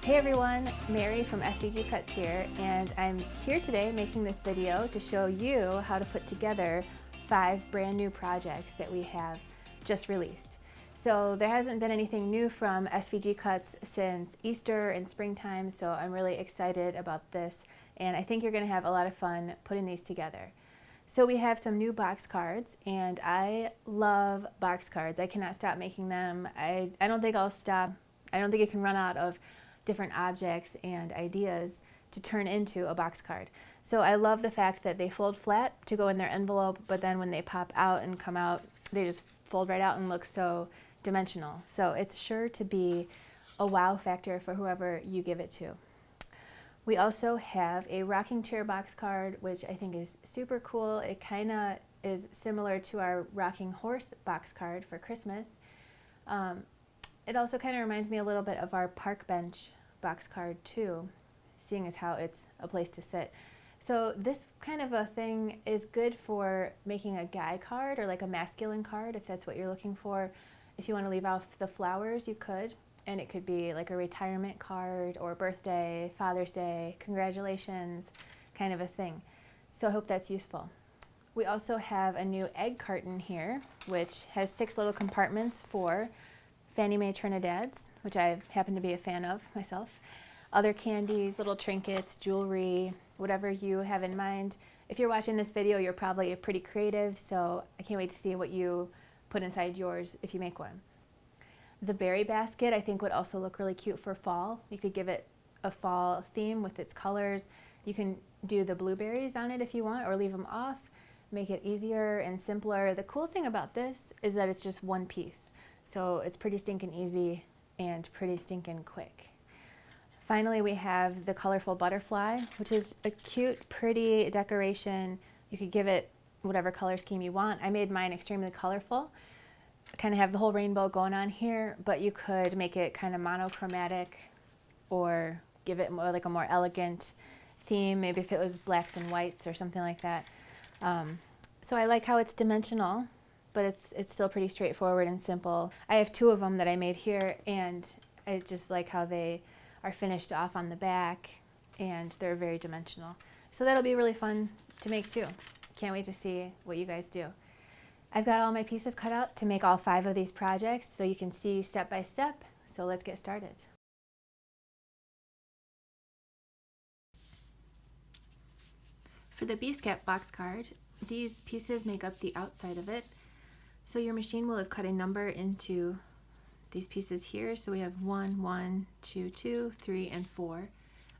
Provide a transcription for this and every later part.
Hey everyone, Mary from SVG Cuts here, and I'm here today making this video to show you how to put together 5 brand new projects that we have just released. So there hasn't been anything new from SVG Cuts since Easter and springtime, so I'm really excited about this, and I think you're going to have a lot of fun putting these together. So we have some new box cards, and I love box cards. I cannot stop making them. I don't think I'll stop. I don't think you can run out of different objects and ideas to turn into a box card. So I love the fact that they fold flat to go in their envelope, but then when they pop out and come out, they just fold right out and look so dimensional. So it's sure to be a wow factor for whoever you give it to. We also have a rocking chair box card, which I think is super cool. It kind of is similar to our rocking horse box card for Christmas. It also kind of reminds me a little bit of our park bench box card too, seeing as how it's a place to sit. So this kind of a thing is good for making a guy card or like a masculine card if that's what you're looking for. If you want to leave off the flowers, you could, and it could be like a retirement card or birthday, Father's Day, congratulations, kind of a thing. So I hope that's useful. We also have a new egg carton here, which has 6 little compartments for Fannie Mae Trinidads, which I happen to be a fan of myself. Other candies, little trinkets, jewelry, whatever you have in mind. If you're watching this video, you're probably pretty creative, so I can't wait to see what you put inside yours if you make one. The berry basket I think would also look really cute for fall. You could give it a fall theme with its colors. You can do the blueberries on it if you want, or leave them off, make it easier and simpler. The cool thing about this is that it's just one piece. So it's pretty stinking easy and pretty stinking quick. Finally, we have the colorful butterfly, which is a cute, pretty decoration. You could give it whatever color scheme you want. I made mine extremely colorful. I kind of have the whole rainbow going on here, but you could make it kind of monochromatic or give it more like a more elegant theme, maybe if it was blacks and whites or something like that. So I like how it's dimensional, but it's still pretty straightforward and simple. I have 2 of them that I made here, and I just like how they are finished off on the back, and they're very dimensional. So that'll be really fun to make too. Can't wait to see what you guys do. I've got all my pieces cut out to make all 5 of these projects, so you can see step by step. So let's get started. For the Skep Box Card, these pieces make up the outside of it. So your machine will have cut a number into these pieces here. So we have 1, 1, 2, 2, 3, and 4.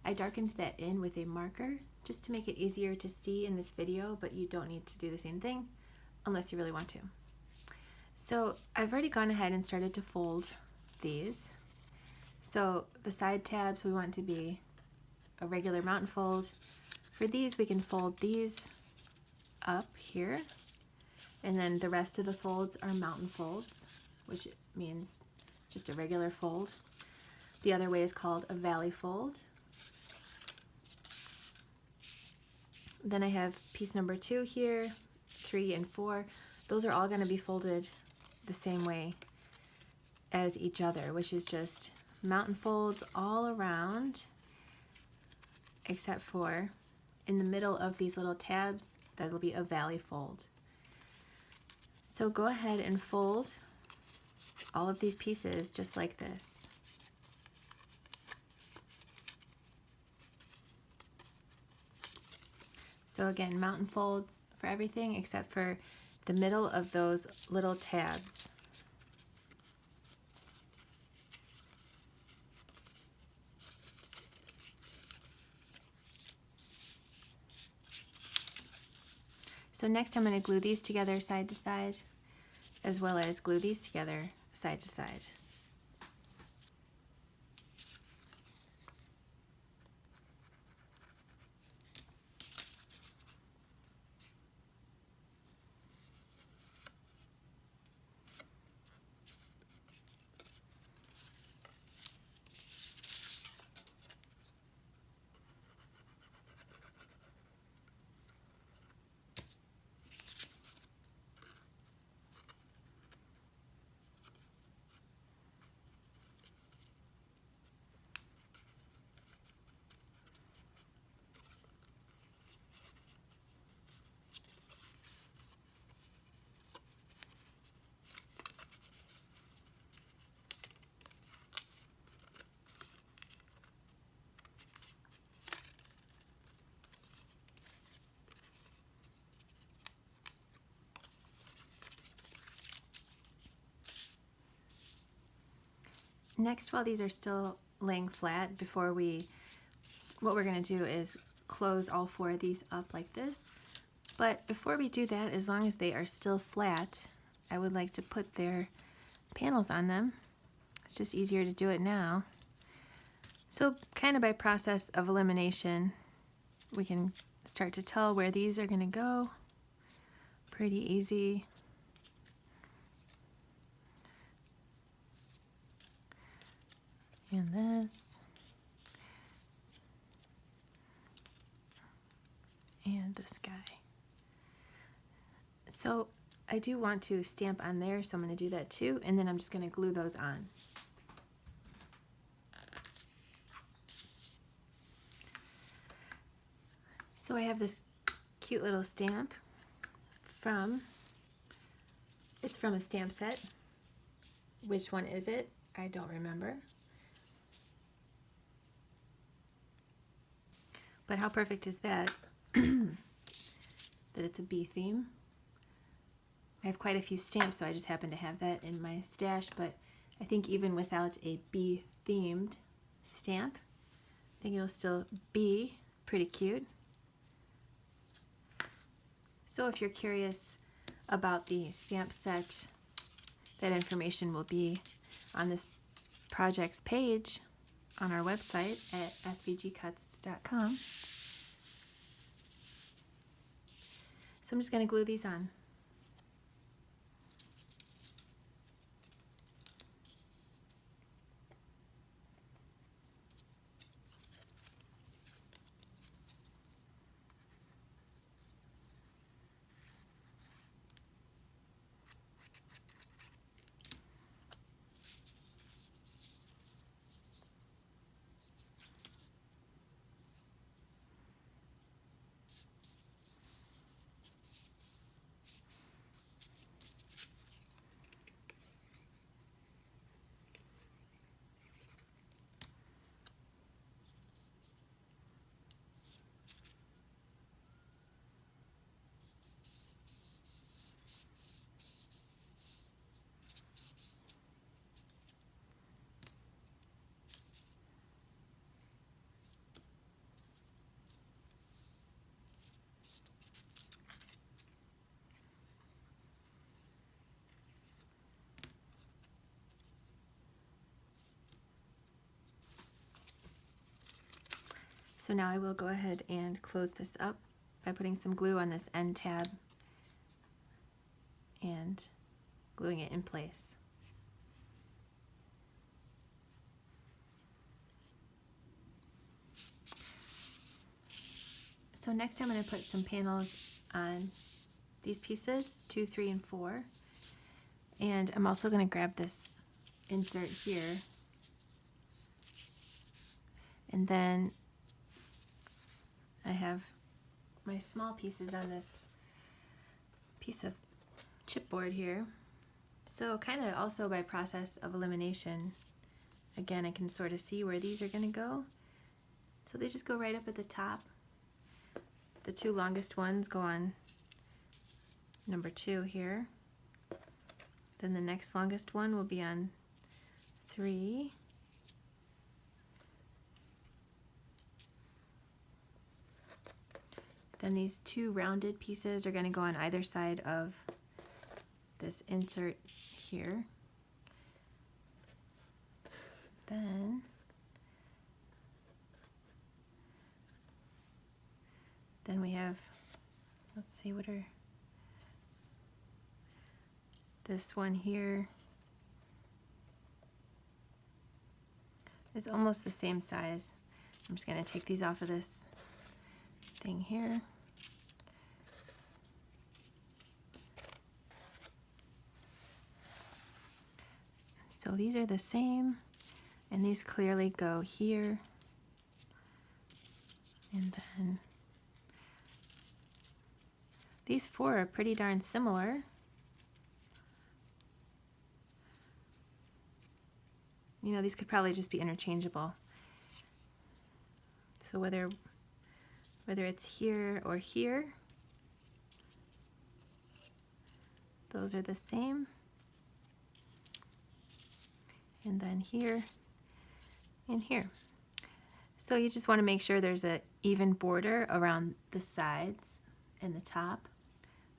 I darkened that in with a marker just to make it easier to see in this video, but you don't need to do the same thing unless you really want to. So I've already gone ahead and started to fold these. So the side tabs we want to be a regular mountain fold. For these, we can fold these up here. And then the rest of the folds are mountain folds, which means just a regular fold. The other way is called a valley fold. Then I have piece number 2 here, 3 and 4. Those are all going to be folded the same way as each other, which is just mountain folds all around, except for in the middle of these little tabs, that'll be a valley fold. So go ahead and fold all of these pieces just like this. So again, mountain folds for everything except for the middle of those little tabs. So next I'm going to glue these together side to side, as well as glue these together side to side. Next, while these are still laying flat, what we're going to do is close all 4 of these up like this. But before we do that, as long as they are still flat, I would like to put their panels on them. It's just easier to do it now. So kind of by process of elimination, we can start to tell where these are going to go. Pretty easy. And this. And this guy. So I do want to stamp on there, so I'm going to do that too, and then I'm just going to glue those on. So I have this cute little stamp it's from a stamp set. Which one is it? I don't remember. But how perfect is that? That it's a bee theme. I have quite a few stamps, so I just happen to have that in my stash, but I think even without a bee themed stamp, I think it'll still be pretty cute. So if you're curious about the stamp set, that information will be on this project's page on our website at svgcuts.com. So I'm just going to glue these on. So now I will go ahead and close this up by putting some glue on this end tab and gluing it in place. So next I'm going to put some panels on these pieces, 2, 3, and 4. And I'm also going to grab this insert here. And then I have my small pieces on this piece of chipboard here. So kind of also by process of elimination, again, I can sort of see where these are going to go. So they just go right up at the top. The 2 longest ones go on number 2 here. Then the next longest one will be on 3. Then these 2 rounded pieces are going to go on either side of this insert here. Then we have, let's see, what are this one here is almost the same size. I'm just going to take these off of this thing here. So these are the same, and these clearly go here, and then these 4 are pretty darn similar. You know, these could probably just be interchangeable. So whether it's here or here, those are the same. and then here and here. So you just want to make sure there's an even border around the sides and the top.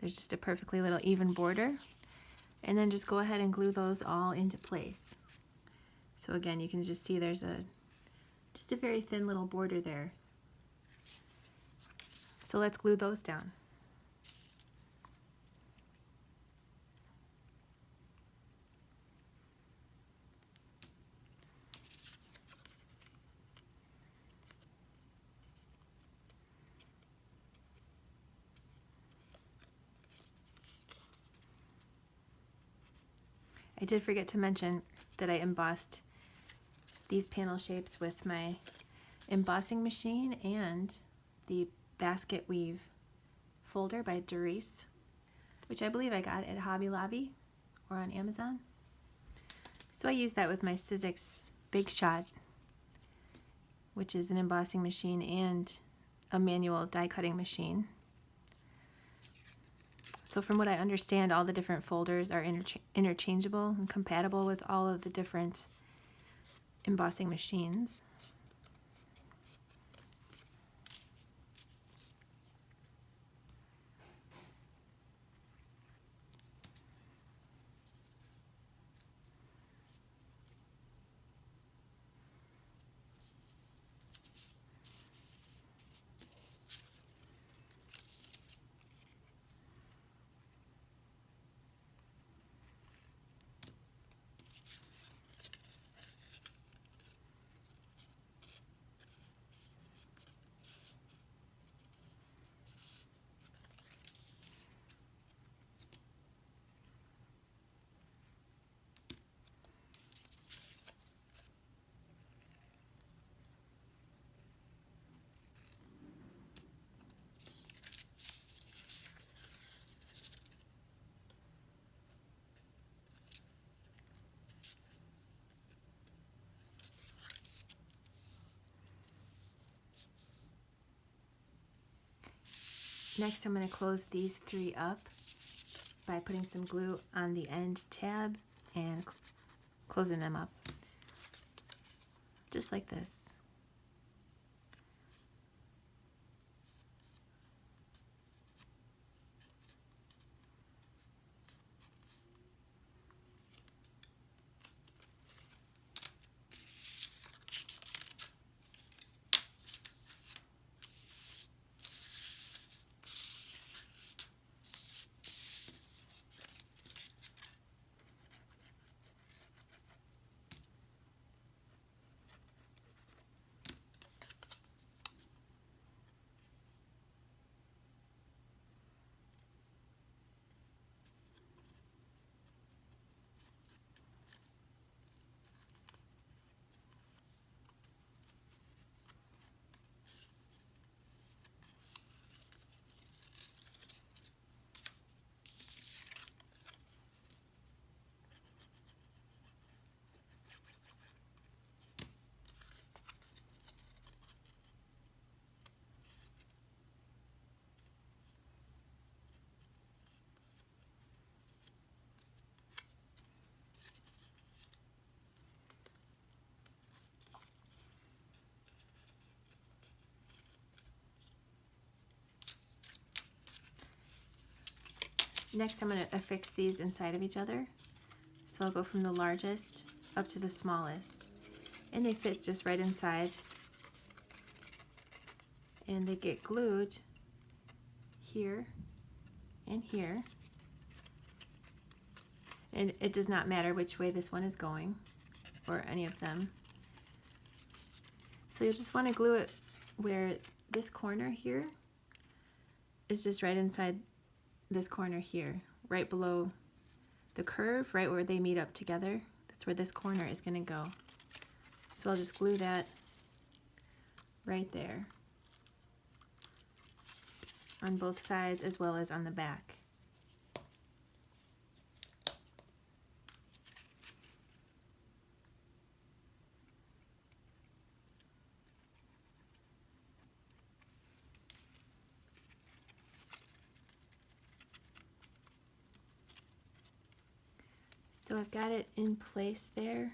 There's just a perfectly little even border. And then just go ahead and glue those all into place. So again, you can just see there's just a very thin little border there. So let's glue those down. I did forget to mention that I embossed these panel shapes with my embossing machine and the basket weave folder by Doris, which I believe I got at Hobby Lobby or on Amazon. So I used that with my Sizzix Big Shot, which is an embossing machine and a manual die cutting machine. So from what I understand, all the different folders are interchangeable and compatible with all of the different embossing machines. Next, I'm going to close these three up by putting some glue on the end tab and closing them up, just like this. Next, I'm going to affix these inside of each other. So I'll go from the largest up to the smallest. And they fit just right inside. And they get glued here and here. And it does not matter which way this one is going, or any of them. So you'll just want to glue it where this corner here is just right inside this corner here, right below the curve, right where they meet up together. That's where this corner is going to go. So I'll just glue that right there on both sides as well as on the back. So I've got it in place there,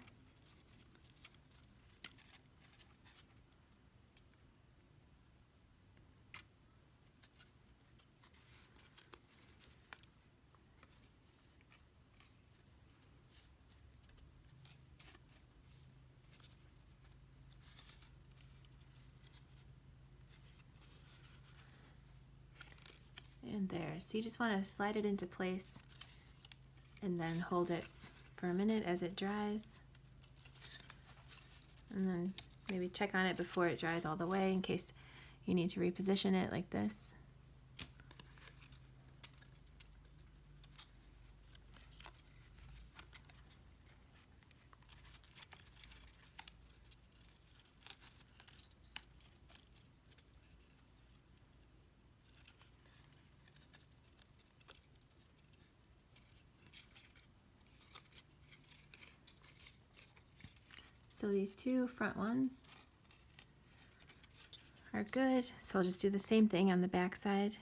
and there. So you just want to slide it into place and then hold it for a minute as it dries. And then maybe check on it before it dries all the way in case you need to reposition it like this. So these two front ones are good. So I'll just do the same thing on the back side.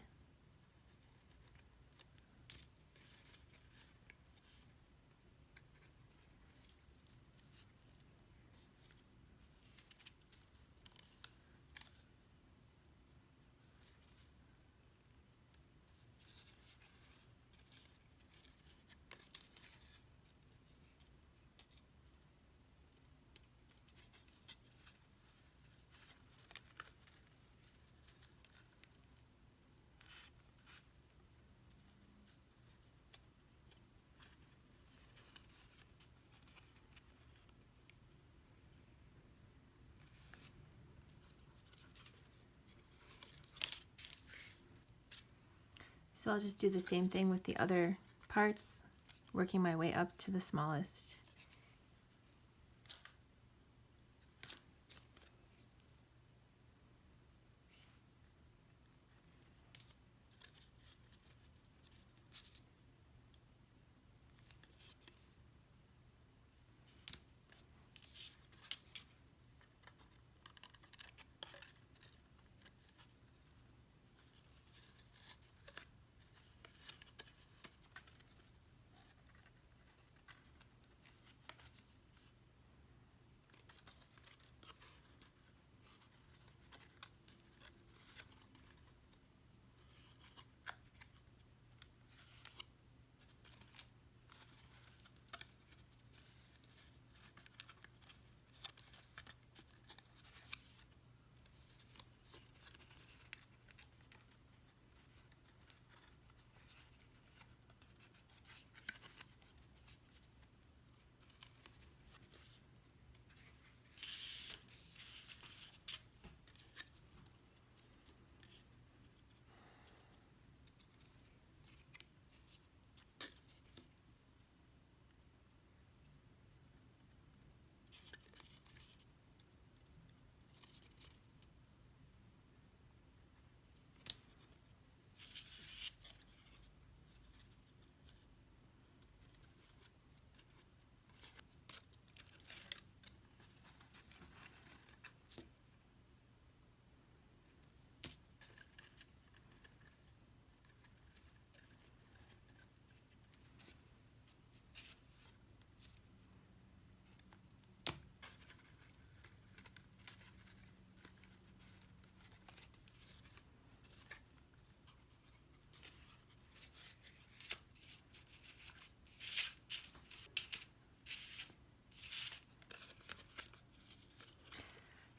So I'll just do the same thing with the other parts, working my way up to the smallest.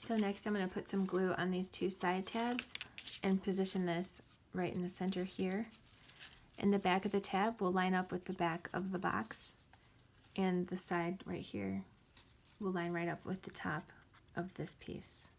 So next I'm going to put some glue on these two side tabs and position this right in the center here. And the back of the tab will line up with the back of the box, and the side right here will line right up with the top of this piece.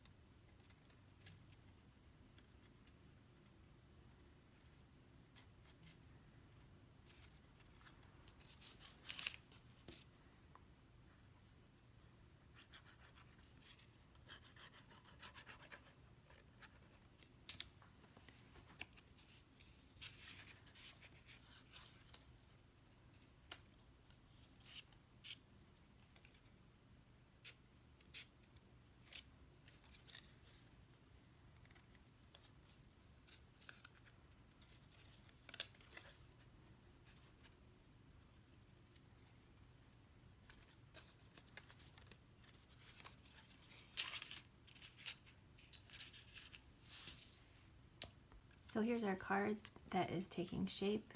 So here's our card that is taking shape.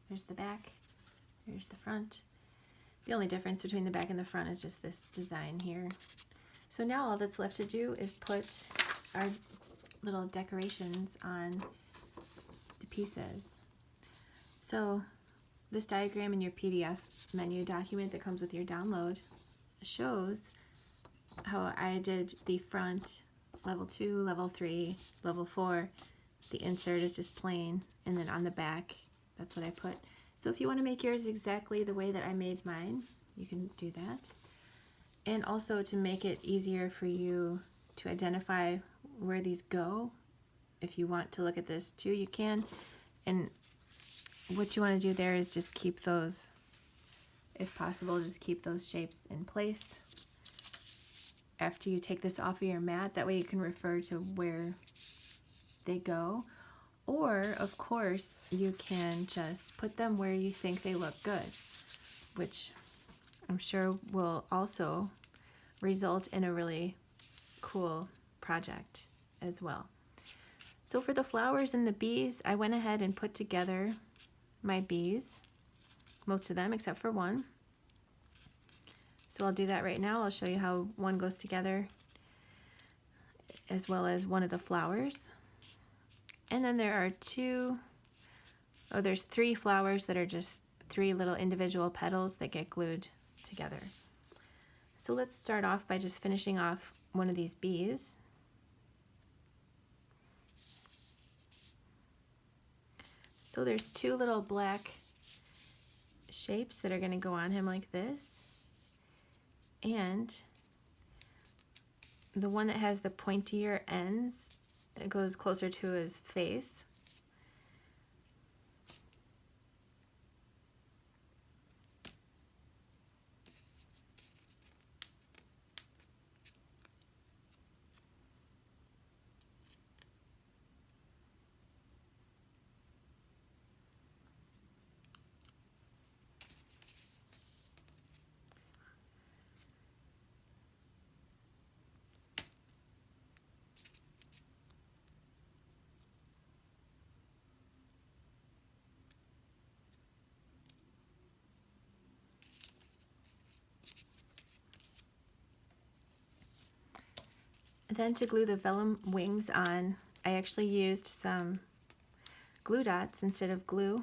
There's the back, there's the front. The only difference between the back and the front is just this design here. So now all that's left to do is put our little decorations on the pieces. So this diagram in your PDF menu document that comes with your download shows how I did the front, level 2, level 3, level 4. The insert is just plain, and then on the back, that's what I put. So if you want to make yours exactly the way that I made mine, you can do that. And also to make it easier for you to identify where these go, if you want to look at this too, you can. And what you want to do there is just keep those, if possible, just keep those shapes in place after you take this off of your mat. That way you can refer to where they go. Or, of course, you can just put them where you think they look good, which I'm sure will also result in a really cool project as well. So for the flowers and the bees, I went ahead and put together my bees, most of them except for one. So I'll do that right now. I'll show you how one goes together as well as one of the flowers. And then there are there's 3 flowers that are just 3 little individual petals that get glued together. So let's start off by just finishing off one of these bees. So there's 2 little black shapes that are going to go on him like this. And the one that has the pointier ends, it goes closer to his face. Then to glue the vellum wings on, I actually used some glue dots instead of glue,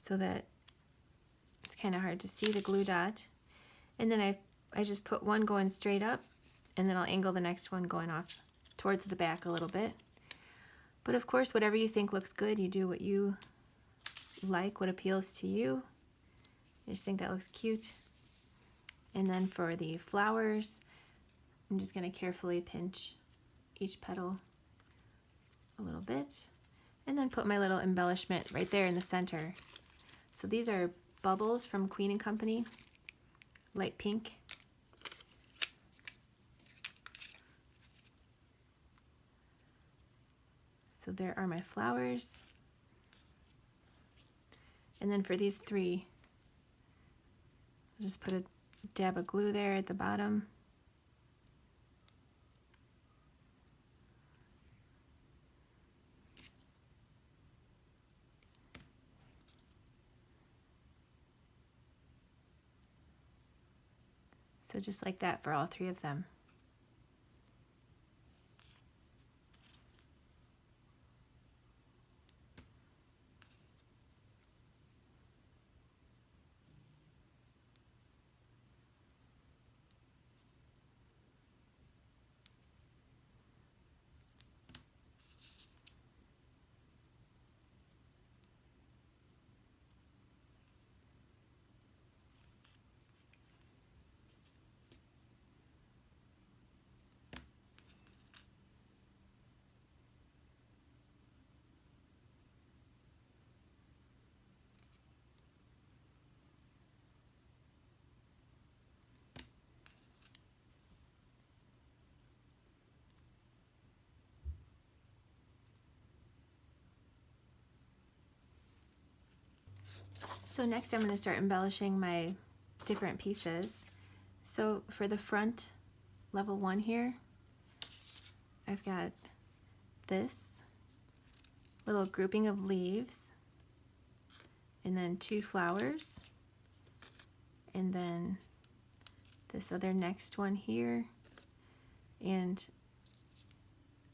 so that it's kind of hard to see the glue dot. And then I just put one going straight up, and then I'll angle the next one going off towards the back a little bit. But of course, whatever you think looks good, you do what you like, what appeals to you. I just think that looks cute. And then for the flowers, I'm just going to carefully pinch each petal a little bit, and then put my little embellishment right there in the center. So these are bubbles from Queen & Company, light pink. So there are my flowers. And then for these 3, I'll just put a dab of glue there at the bottom. So just like that for all 3 of them. So next I'm going to start embellishing my different pieces. So for the front, level 1 here, I've got this little grouping of leaves, and then 2 flowers, and then this other next one here, and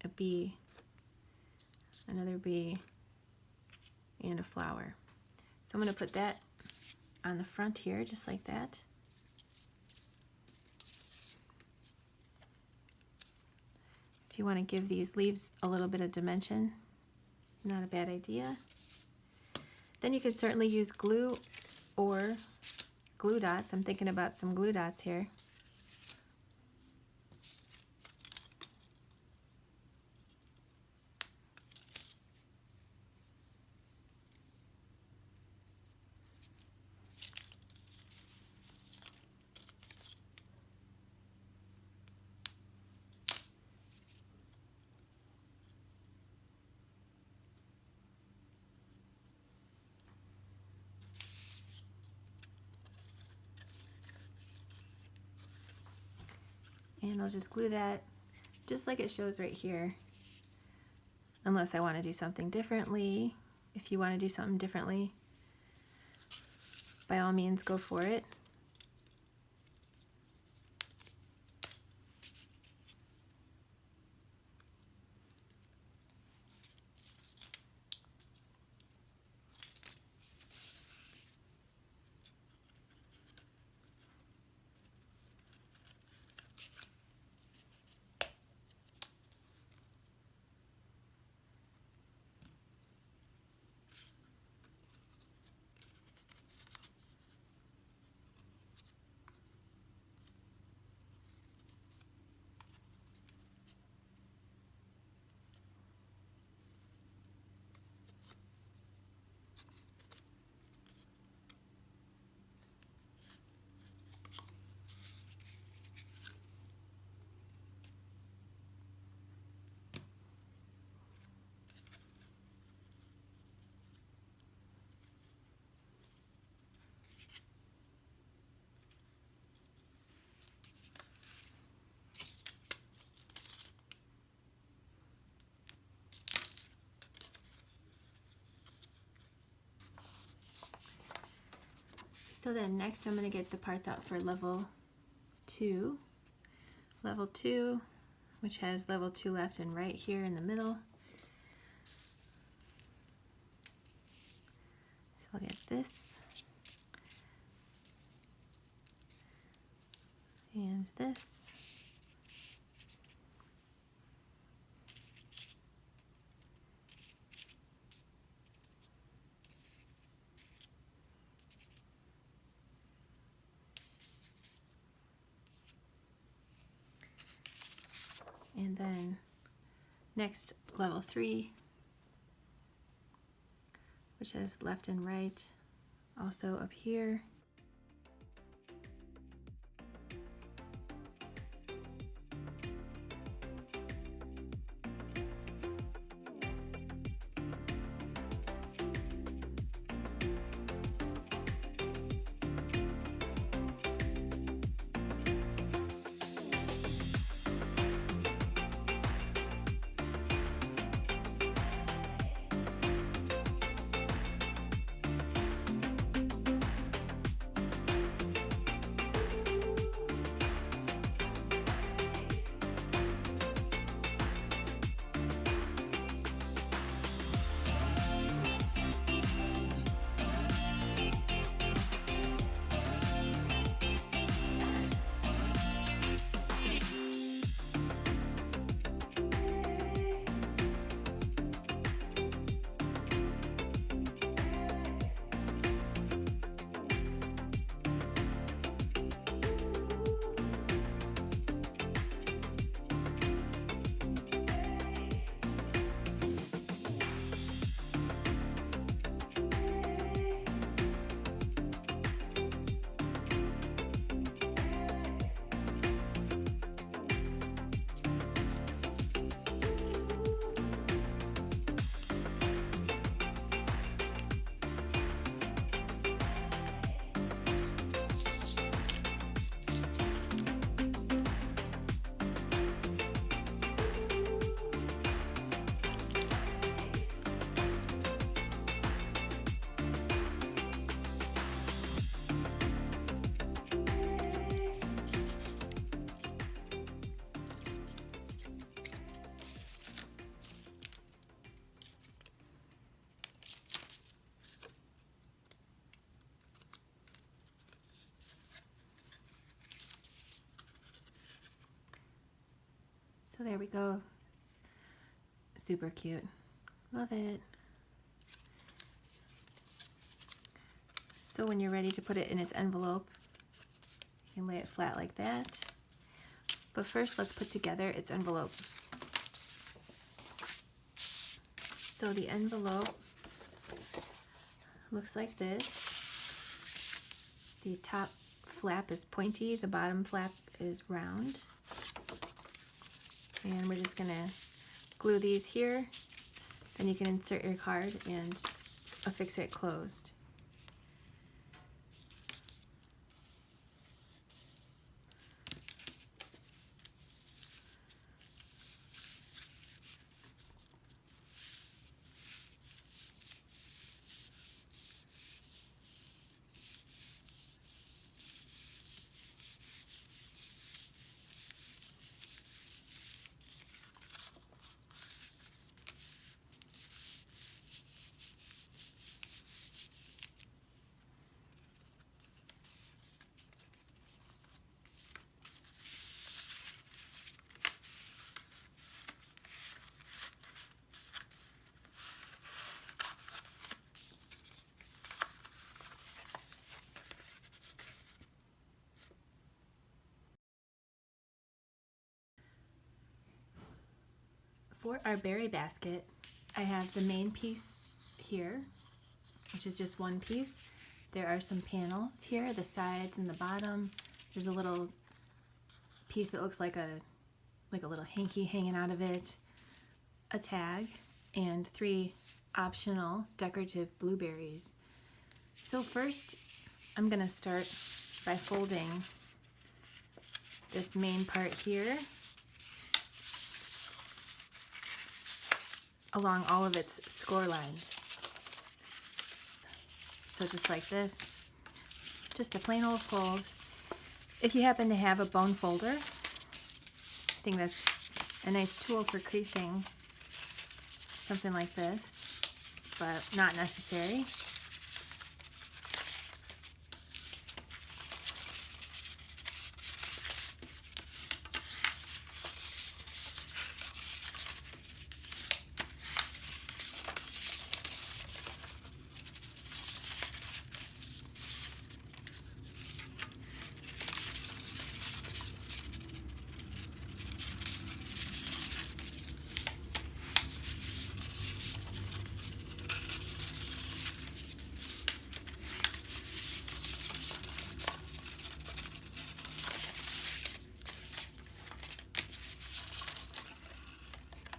a bee, another bee, and a flower. So I'm going to put that on the front here, just like that. If you want to give these leaves a little bit of dimension, not a bad idea. Then you could certainly use glue or glue dots. I'm thinking about some glue dots here. And I'll just glue that just like it shows right here, unless I want to do something differently. If you want to do something differently, by all means go for it. So then next I'm going to get the parts out for level 2. Level 2, which has level 2 left and right here in the middle. So I'll get this. And this. And then next level 3, which has left and right, also up here. So there we go. Super cute. Love it. So when you're ready to put it in its envelope, you can lay it flat like that. But first, let's put together its envelope. So the envelope looks like this. The top flap is pointy, the bottom flap is round. And we're just gonna glue these here. Then you can insert your card and affix it closed. For our berry basket, I have the main piece here, which is just one piece. There are some panels here, the sides and the bottom. There's a little piece that looks like a little hanky hanging out of it, a tag, and 3 optional decorative blueberries. So first, I'm gonna start by folding this main part here along all of its score lines. So just like this, just a plain old fold. If you happen to have a bone folder, I think that's a nice tool for creasing something like this, but not necessary.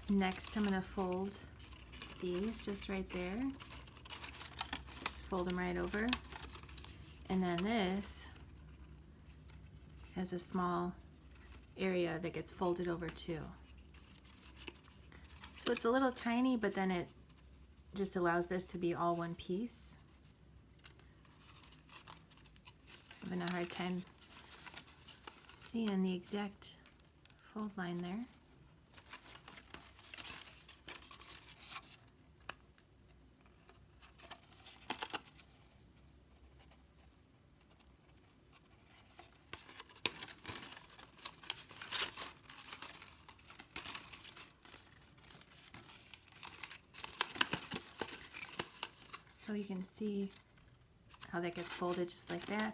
Next, I'm going to fold these just right there. Just fold them right over. And then this has a small area that gets folded over too. So it's a little tiny, but then it just allows this to be all one piece. I'm having a hard time seeing the exact fold line there. So you can see how that gets folded just like that.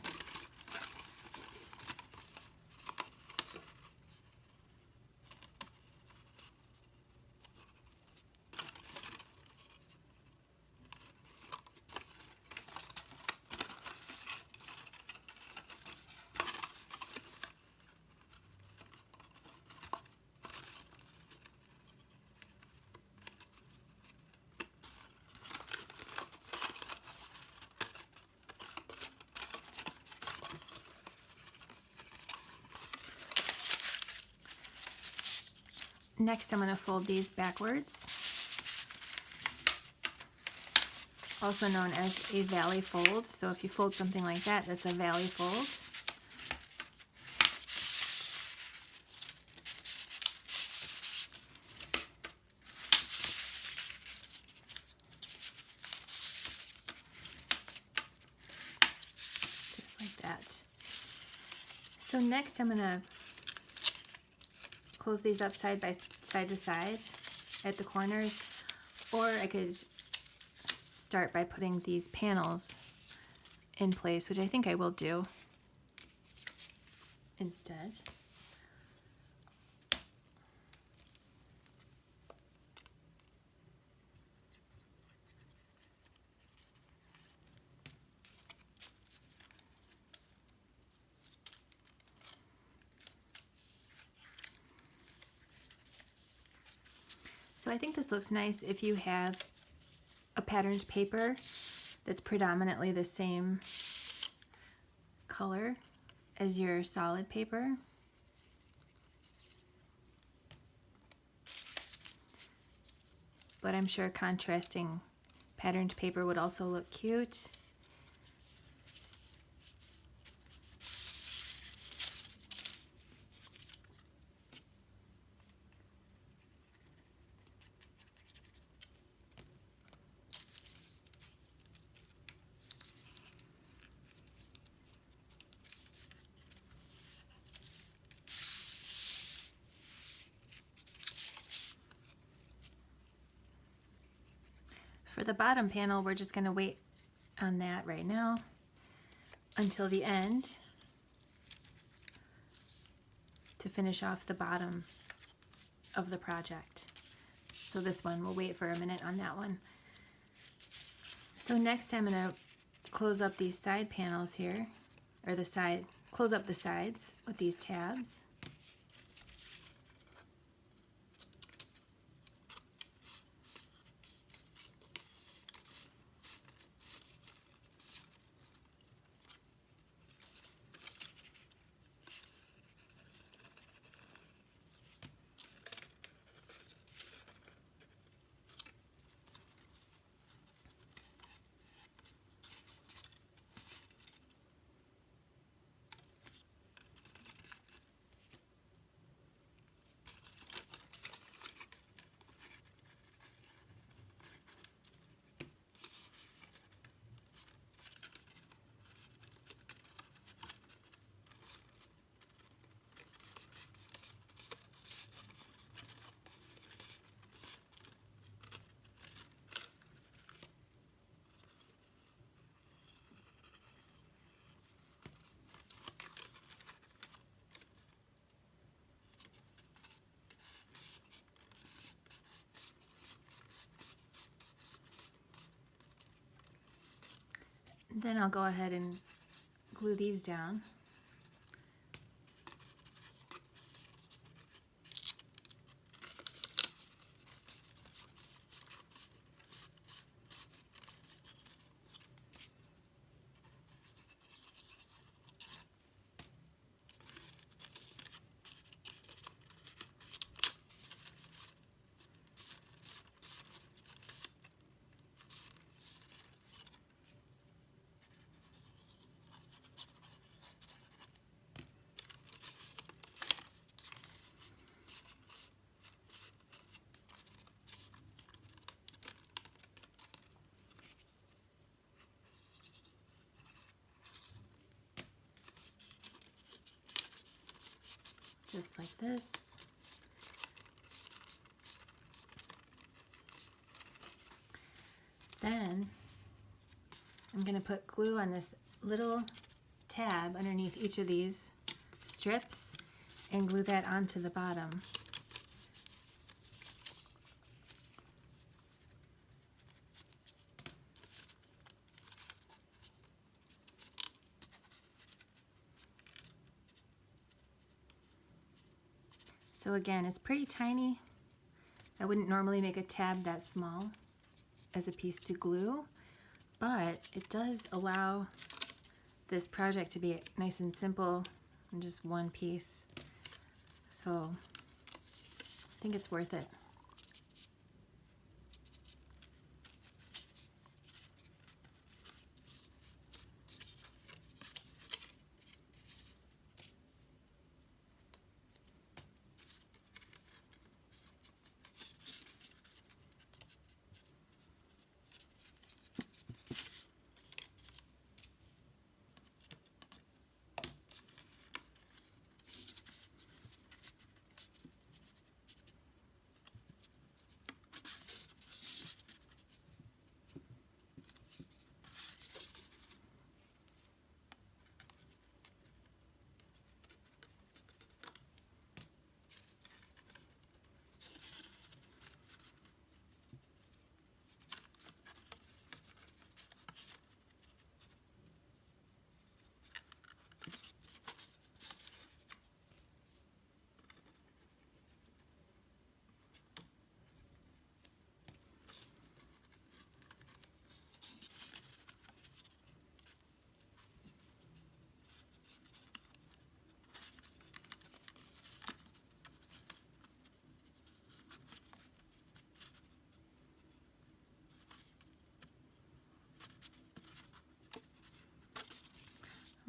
Next, I'm going to fold these backwards, also known as a valley fold. So if you fold something like that, that's a valley fold. Just like that. So next, I'm going to close these up side to side at the corners, or I could start by putting these panels in place, which I think I will do instead. So I think this looks nice if you have a patterned paper that's predominantly the same color as your solid paper. But I'm sure contrasting patterned paper would also look cute. For the bottom panel, we're just going to wait on that right now until the end to finish off the bottom of the project. So this one, we'll wait for a minute on that one. So next I'm going to close up these side panels here, or close up the sides with these tabs. Then I'll go ahead and glue these down. Just like this. Then I'm going to put glue on this little tab underneath each of these strips and glue that onto the bottom. So again, it's pretty tiny. I wouldn't normally make a tab that small as a piece to glue, but it does allow this project to be nice and simple and just one piece. So I think it's worth it.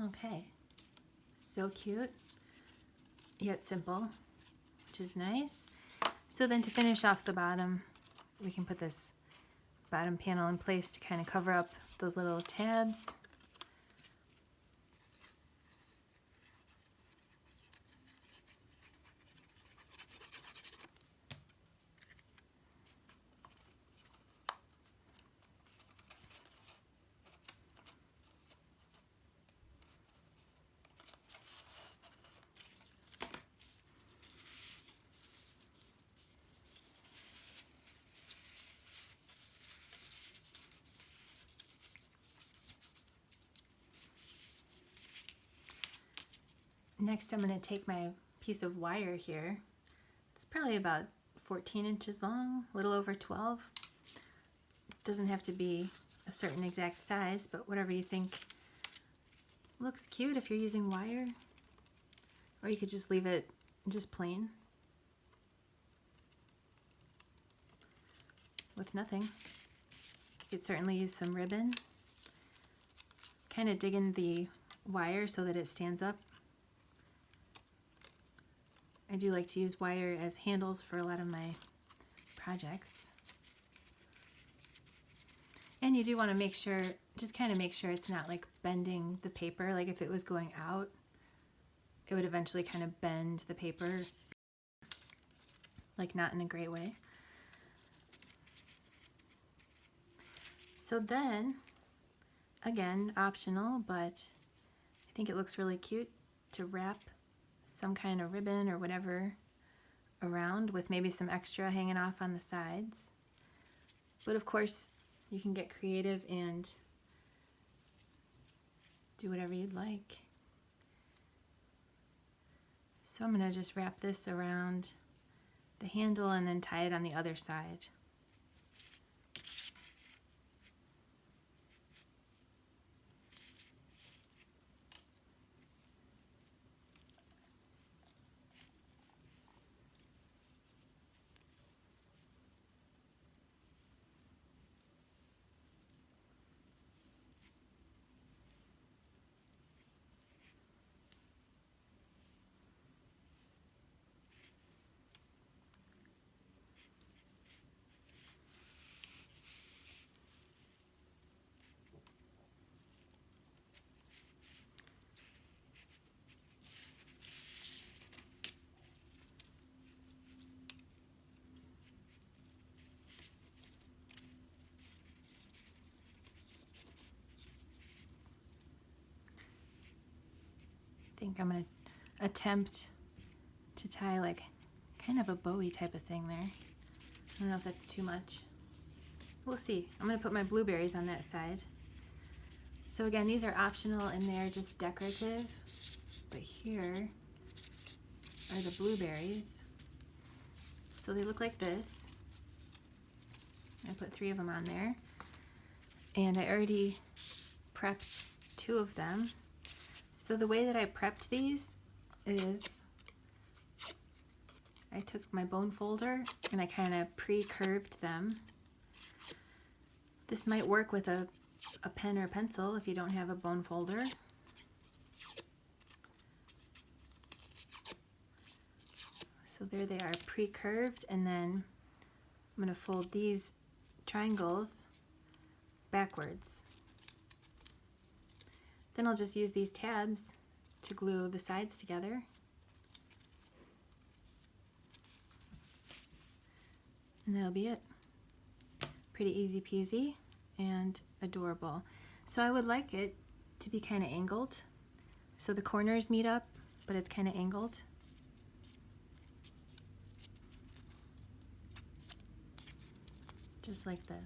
Okay, so cute, yet simple, which is nice. So then to finish off the bottom, we can put this bottom panel in place to kind of cover up those little tabs. Next, I'm going to take my piece of wire here. It's probably about 14 inches long, a little over 12. It doesn't have to be a certain exact size, but whatever you think looks cute if you're using wire. Or you could just leave it just plain with nothing. You could certainly use some ribbon. Kind of dig in the wire so that it stands up. I do like to use wire as handles for a lot of my projects. And you do want to make sure, just kind of make sure it's not like bending the paper. Like if it was going out, it would eventually kind of bend the paper, like not in a great way. So then, again, optional, but I think it looks really cute to wrap some kind of ribbon or whatever around with maybe some extra hanging off on the sides. But of course, you can get creative and do whatever you'd like. So I'm going to just wrap this around the handle and then tie it on the other side. I think I'm going to attempt to tie like kind of a bowie type of thing there. I don't know if that's too much. We'll see. I'm going to put my blueberries on that side. So again, these are optional and they're just decorative. But here are the blueberries. So they look like this. I put 3 of them on there. And I already prepped 2 of them. So the way that I prepped these is I took my bone folder and I kind of pre-curved them. This might work with a pen or pencil if you don't have a bone folder. So there they are, pre-curved, and then I'm going to fold these triangles backwards. Then I'll just use these tabs to glue the sides together. And that'll be it. Pretty easy peasy and adorable. So I would like it to be kind of angled. So the corners meet up, but it's kind of angled. Just like this.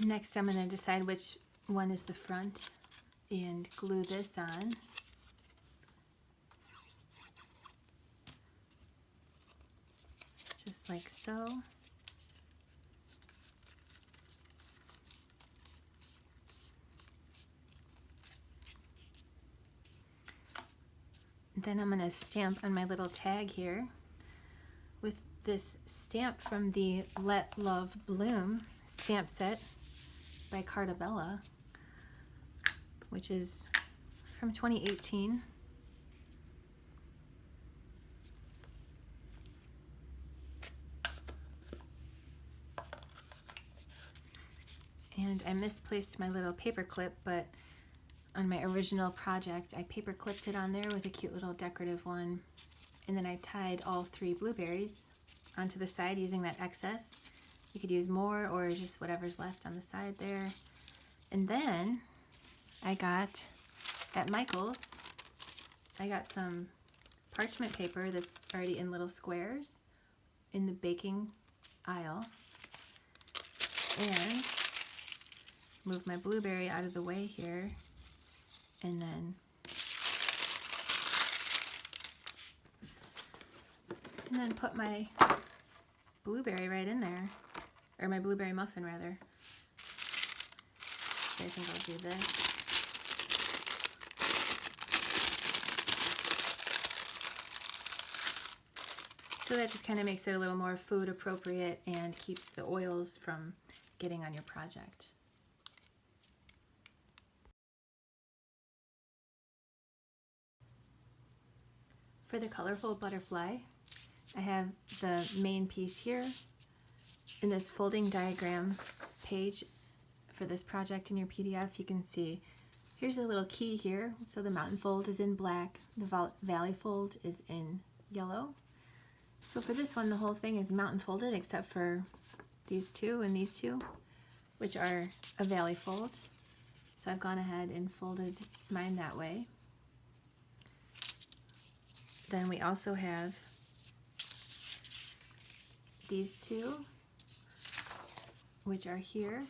Next, I'm going to decide which one is the front and glue this on. Just like so. Then I'm going to stamp on my little tag here with this stamp from the Let Love Bloom stamp set by Cartabella, which is from 2018. And I misplaced my little paper clip, but on my original project I paper clipped it on there with a cute little decorative one, and then I tied all 3 blueberries onto the side using that excess. You could use more or just whatever's left on the side there. And then I got at Michael's, I got some parchment paper that's already in little squares in the baking aisle, and move my blueberry out of the way here, and then put my blueberry right in there, or my blueberry muffin rather. So I think I'll do this. So that just kind of makes it a little more food appropriate and keeps the oils from getting on your project. For the colorful butterfly, I have the main piece here in this folding diagram page for this project in your PDF. You can see here's a little key here. So the mountain fold is in black, the valley fold is in yellow. So for this one, the whole thing is mountain folded except for these two and these two, which are a valley fold. So I've gone ahead and folded mine that way. Then we also have these two, which are here.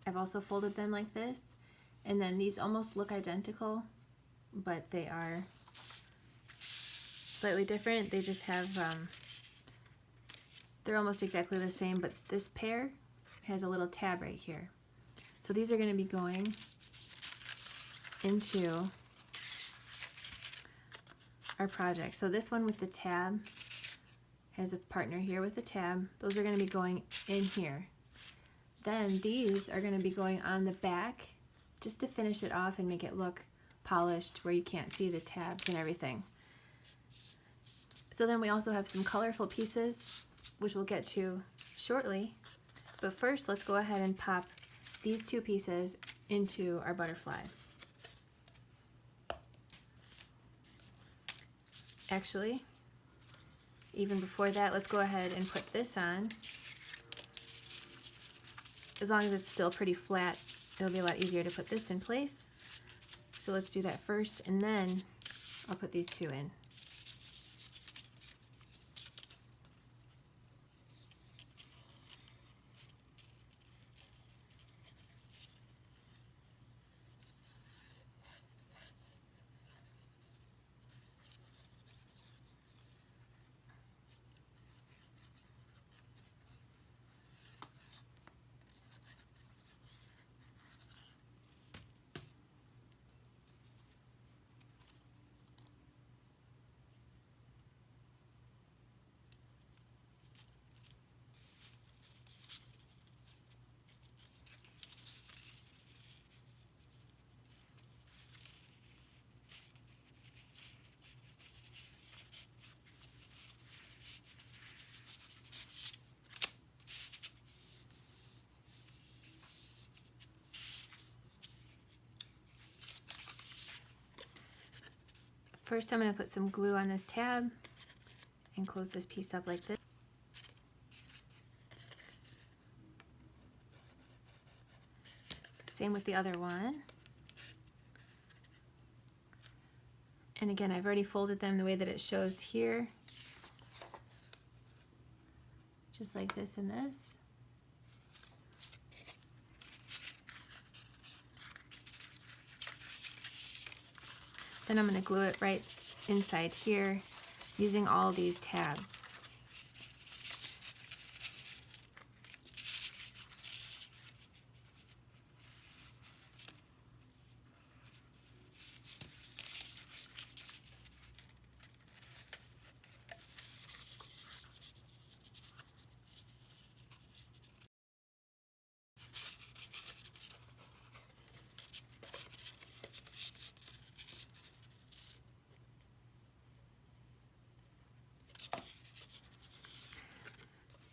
I've also folded them like this. And then these almost look identical, but they are slightly different. They just have, they're almost exactly the same, but this pair has a little tab right here. So these are going to be going into our project. So this one with the tab has a partner here with the tab. Those are going to be going in here. Then these are going to be going on the back just to finish it off and make it look polished where you can't see the tabs and everything. So then we also have some colorful pieces, which we'll get to shortly. But first, let's go ahead and pop these 2 pieces into our butterfly. Actually, even before that, let's go ahead and put this on. As long as it's still pretty flat, it'll be a lot easier to put this in place. So let's do that first, and then I'll put these 2 in. First, I'm going to put some glue on this tab and close this piece up like this. Same with the other one. And again, I've already folded them the way that it shows here. Just like this and this. Then I'm going to glue it right inside here using all these tabs.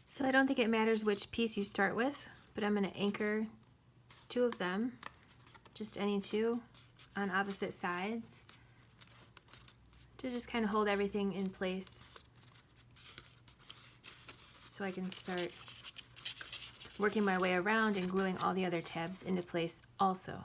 So I don't think it matters which piece you start with, but I'm going to anchor two of them, just any two, on opposite sides to just kind of hold everything in place so I can start working my way around and gluing all the other tabs into place also.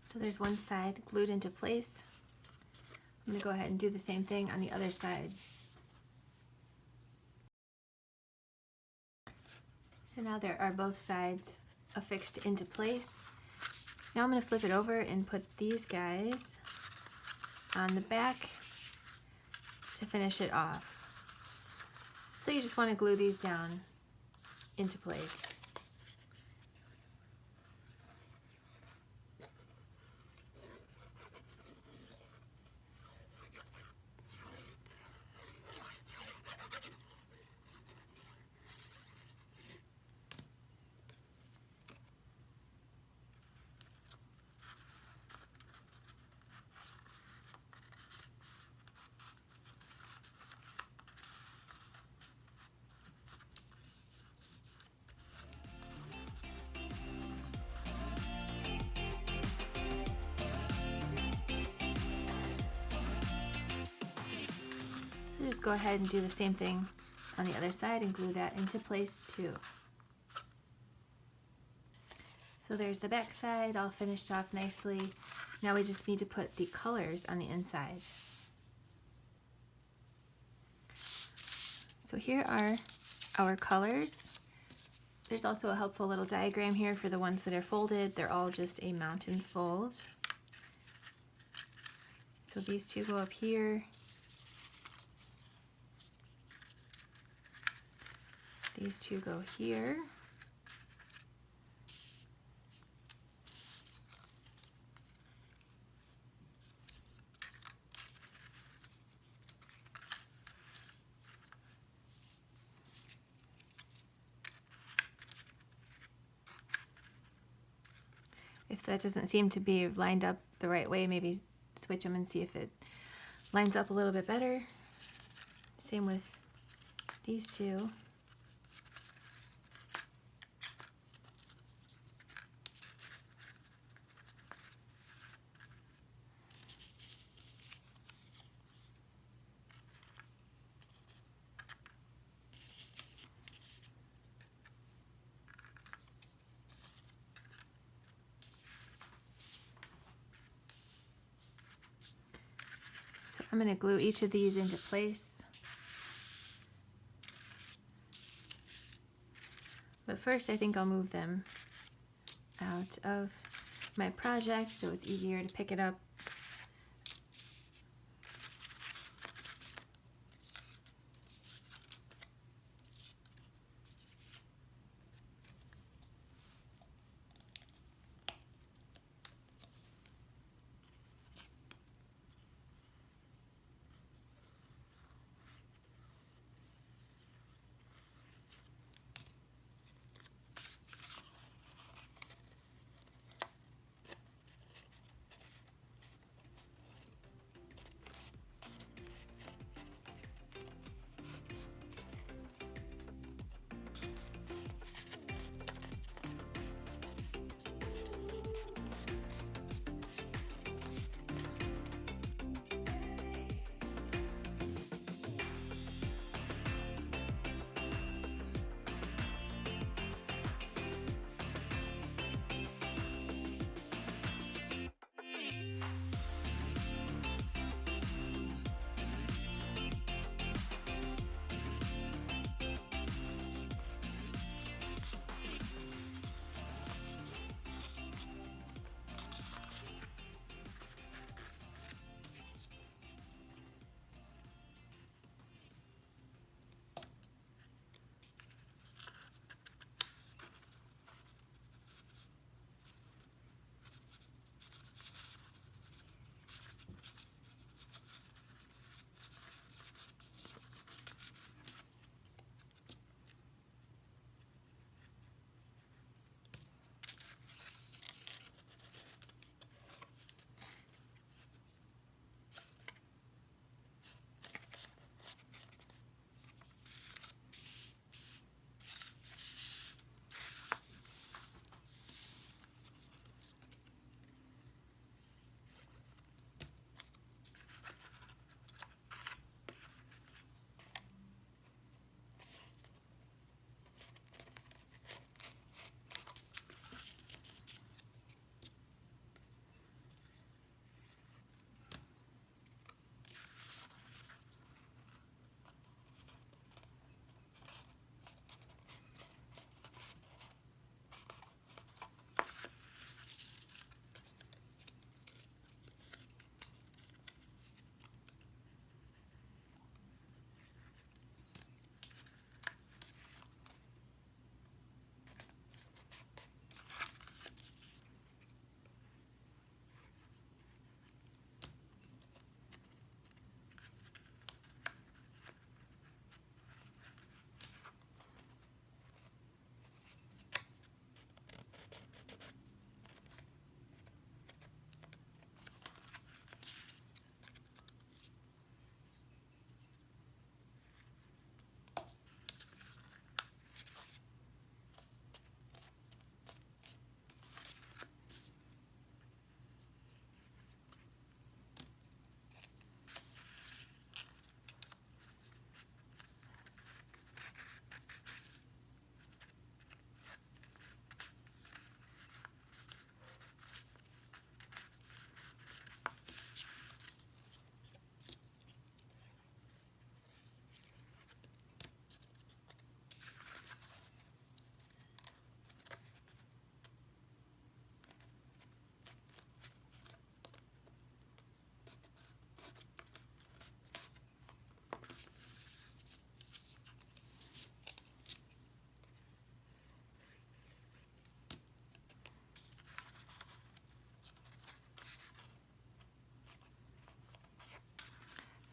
So there's one side glued into place. I'm going to go ahead and do the same thing on the other side. So now there are both sides affixed into place. Now I'm going to flip it over and put these guys on the back to finish it off. So you just want to glue these down into place. So just go ahead and do the same thing on the other side and glue that into place too. So there's the back side all finished off nicely. Now we just need to put the colors on the inside. So here are our colors. There's also a helpful little diagram here for the ones that are folded. They're all just a mountain fold. So these two go up here. These two go here. If that doesn't seem to be lined up the right way, maybe switch them and see if it lines up a little bit better. Same with these two. I'm going to glue each of these into place. But first I think I'll move them out of my project so it's easier to pick it up.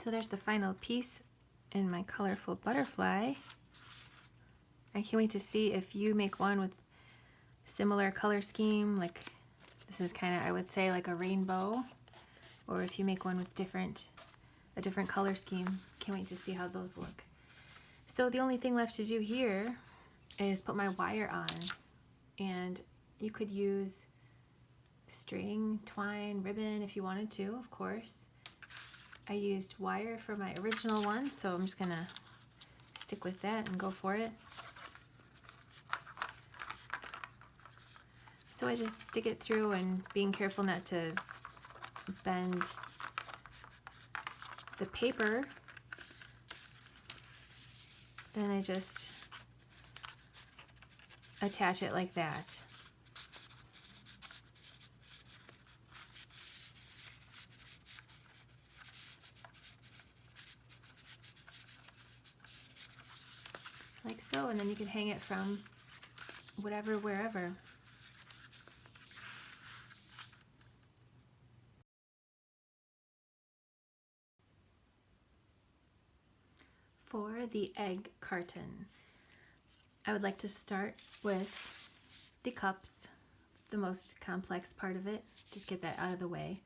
So there's the final piece in my colorful butterfly. I can't wait to see if you make one with similar color scheme, like this is kind of, I would say, like a rainbow, or if you make one with a different color scheme. Can't wait to see how those look. So the only thing left to do here is put my wire on, and you could use string, twine, ribbon if you wanted to, of course. I used wire for my original one, so I'm just gonna stick with that and go for it. So I just stick it through, and being careful not to bend the paper. Then I just attach it like that. Like so, and then you can hang it from whatever, wherever. For the egg carton, I would like to start with the cups, the most complex part of it. Just get that out of the way.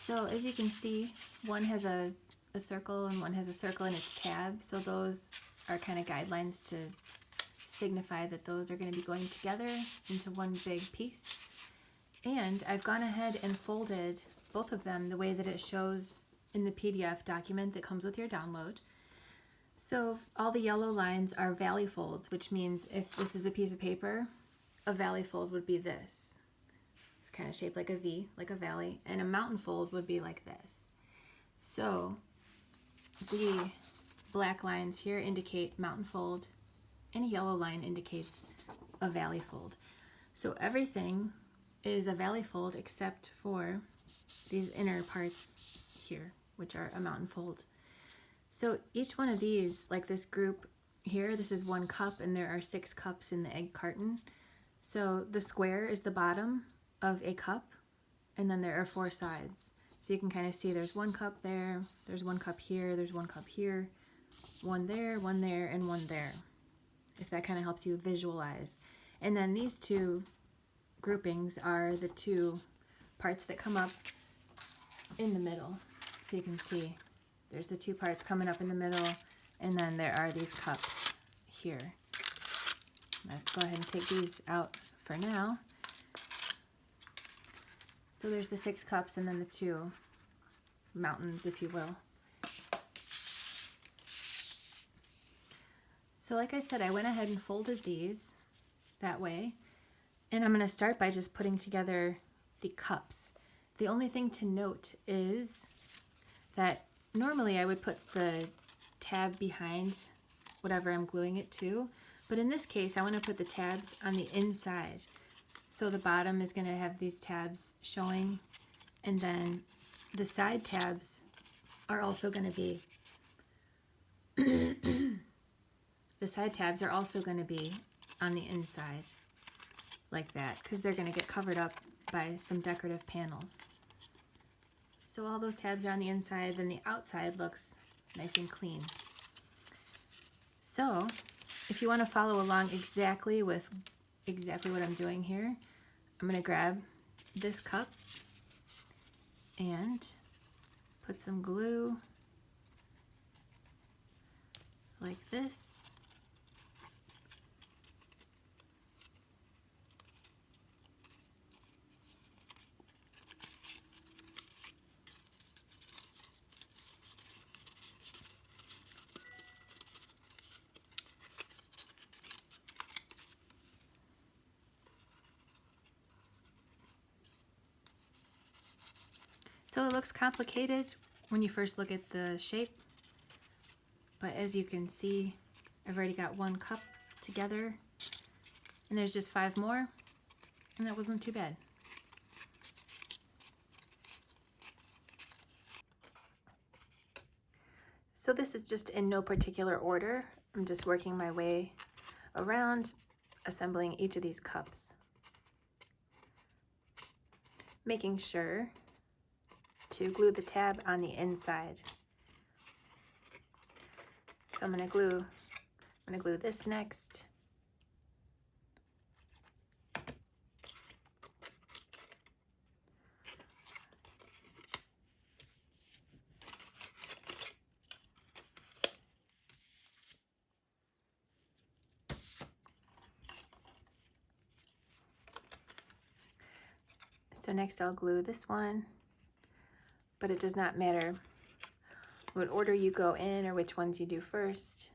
So as you can see, one has a circle and one has a circle in its tab, so those are kind of guidelines to signify that those are going to be going together into one big piece. And I've gone ahead and folded both of them the way that it shows in the PDF document that comes with your download. So all the yellow lines are valley folds, which means if this is a piece of paper, a valley fold would be this. It's kind of shaped like a V, like a valley, and a mountain fold would be like this. So the black lines here indicate mountain fold, and a yellow line indicates a valley fold. So everything is a valley fold except for these inner parts here, which are a mountain fold. So each one of these, like this group here, this is one cup, and there are 6 cups in the egg carton. So the square is the bottom of a cup, and then there are 4 sides. So you can kind of see there's 1 cup there, there's 1 cup here, there's 1 cup here, 1 there, 1 there, and 1 there, if that kind of helps you visualize. And then these 2 groupings are the 2 parts that come up in the middle. So you can see there's the 2 parts coming up in the middle, and then there are these cups here. I'll go ahead and take these out for now. So there's the 6 cups and then the 2 mountains, if you will. So like I said, I went ahead and folded these that way, and I'm going to start by just putting together the cups. The only thing to note is that normally I would put the tab behind whatever I'm gluing it to, but in this case I want to put the tabs on the inside. So the bottom is going to have these tabs showing, and then the side tabs are also going to be the side tabs are also going to be on the inside like that, because they're going to get covered up by some decorative panels. So all those tabs are on the inside, then the outside looks nice and clean. So if you want to follow along exactly what I'm doing here, I'm going to grab this cup and put some glue like this. So it looks complicated when you first look at the shape, but as you can see, I've already got 1 cup together, and there's just 5 more, and that wasn't too bad. So this is just in no particular order. I'm just working my way around, assembling each of these cups, making sure to glue the tab on the inside So I'm going to glue this next. So next I'll glue this one, but it does not matter what order you go in or which ones you do first.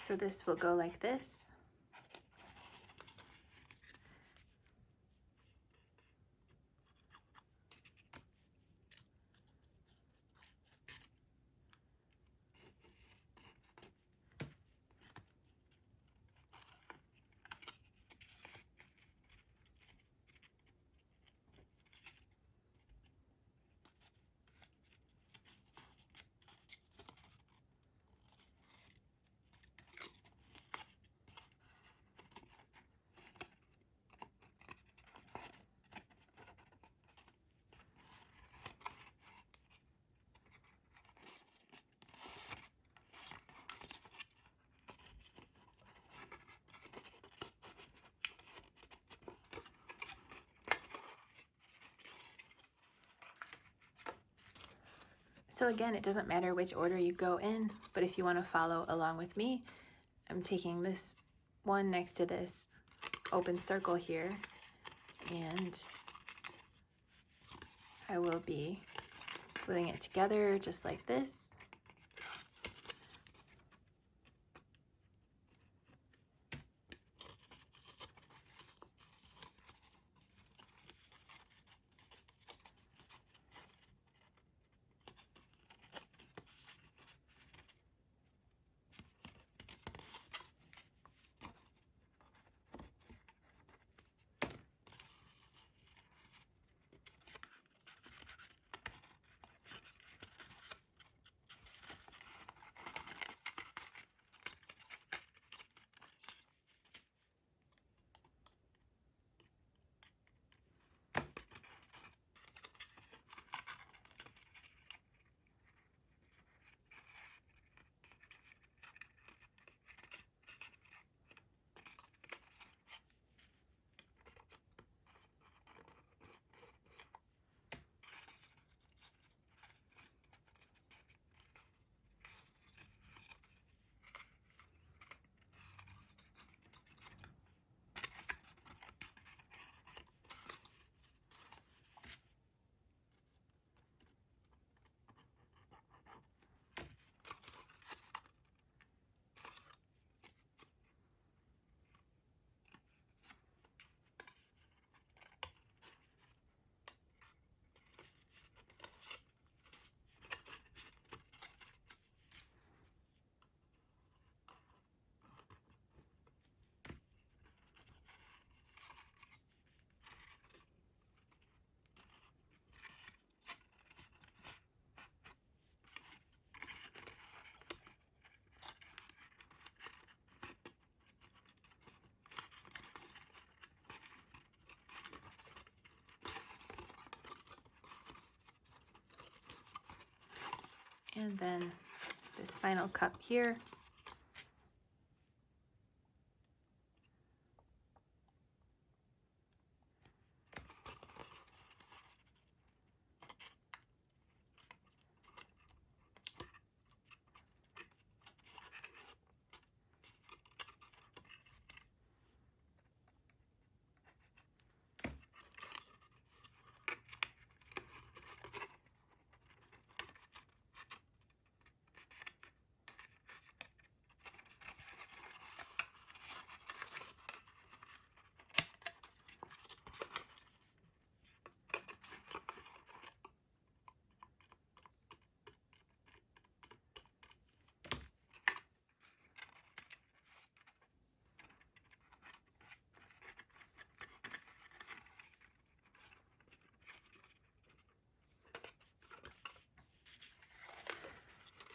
So this will go like this. So again, it doesn't matter which order you go in, but if you want to follow along with me, I'm taking this one next to this open circle here, and I will be gluing it together just like this. And then this final cup here.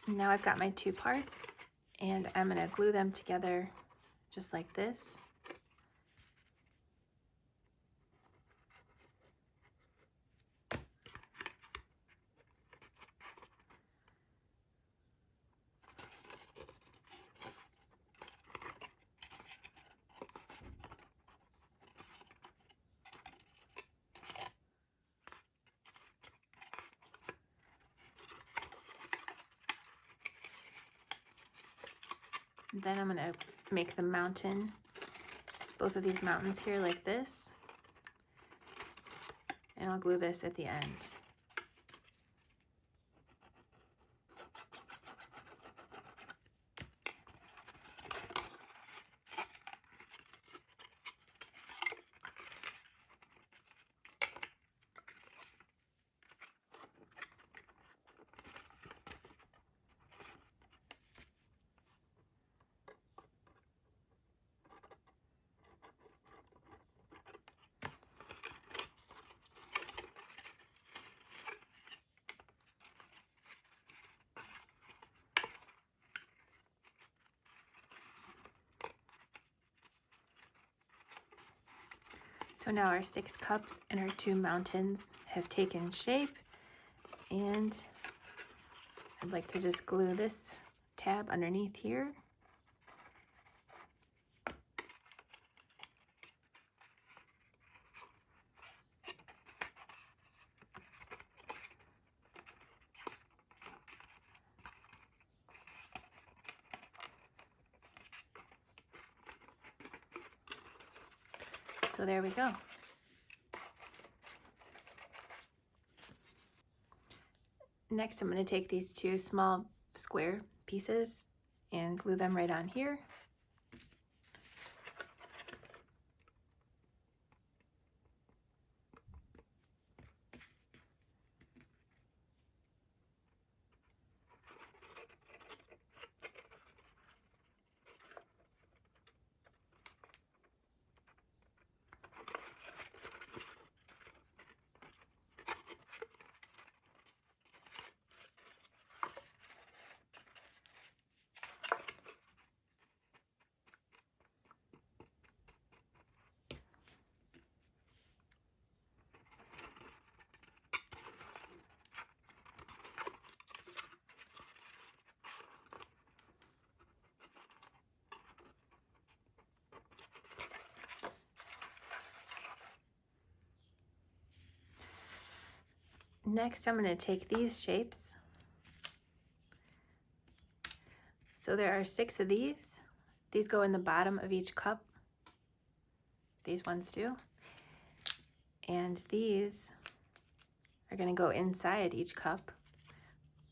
Now I've got my two parts, and I'm going to glue them together just like this. Then I'm going to make the mountain, both of these mountains here like this, and I'll glue this at the end. So now our 6 cups and our 2 mountains have taken shape, and I'd like to just glue this tab underneath here. So there we go. Next, I'm going to take these 2 small square pieces and glue them right on here. Next, I'm going to take these shapes. So there are 6 of these. These go in the bottom of each cup. These ones do. And these are going to go inside each cup.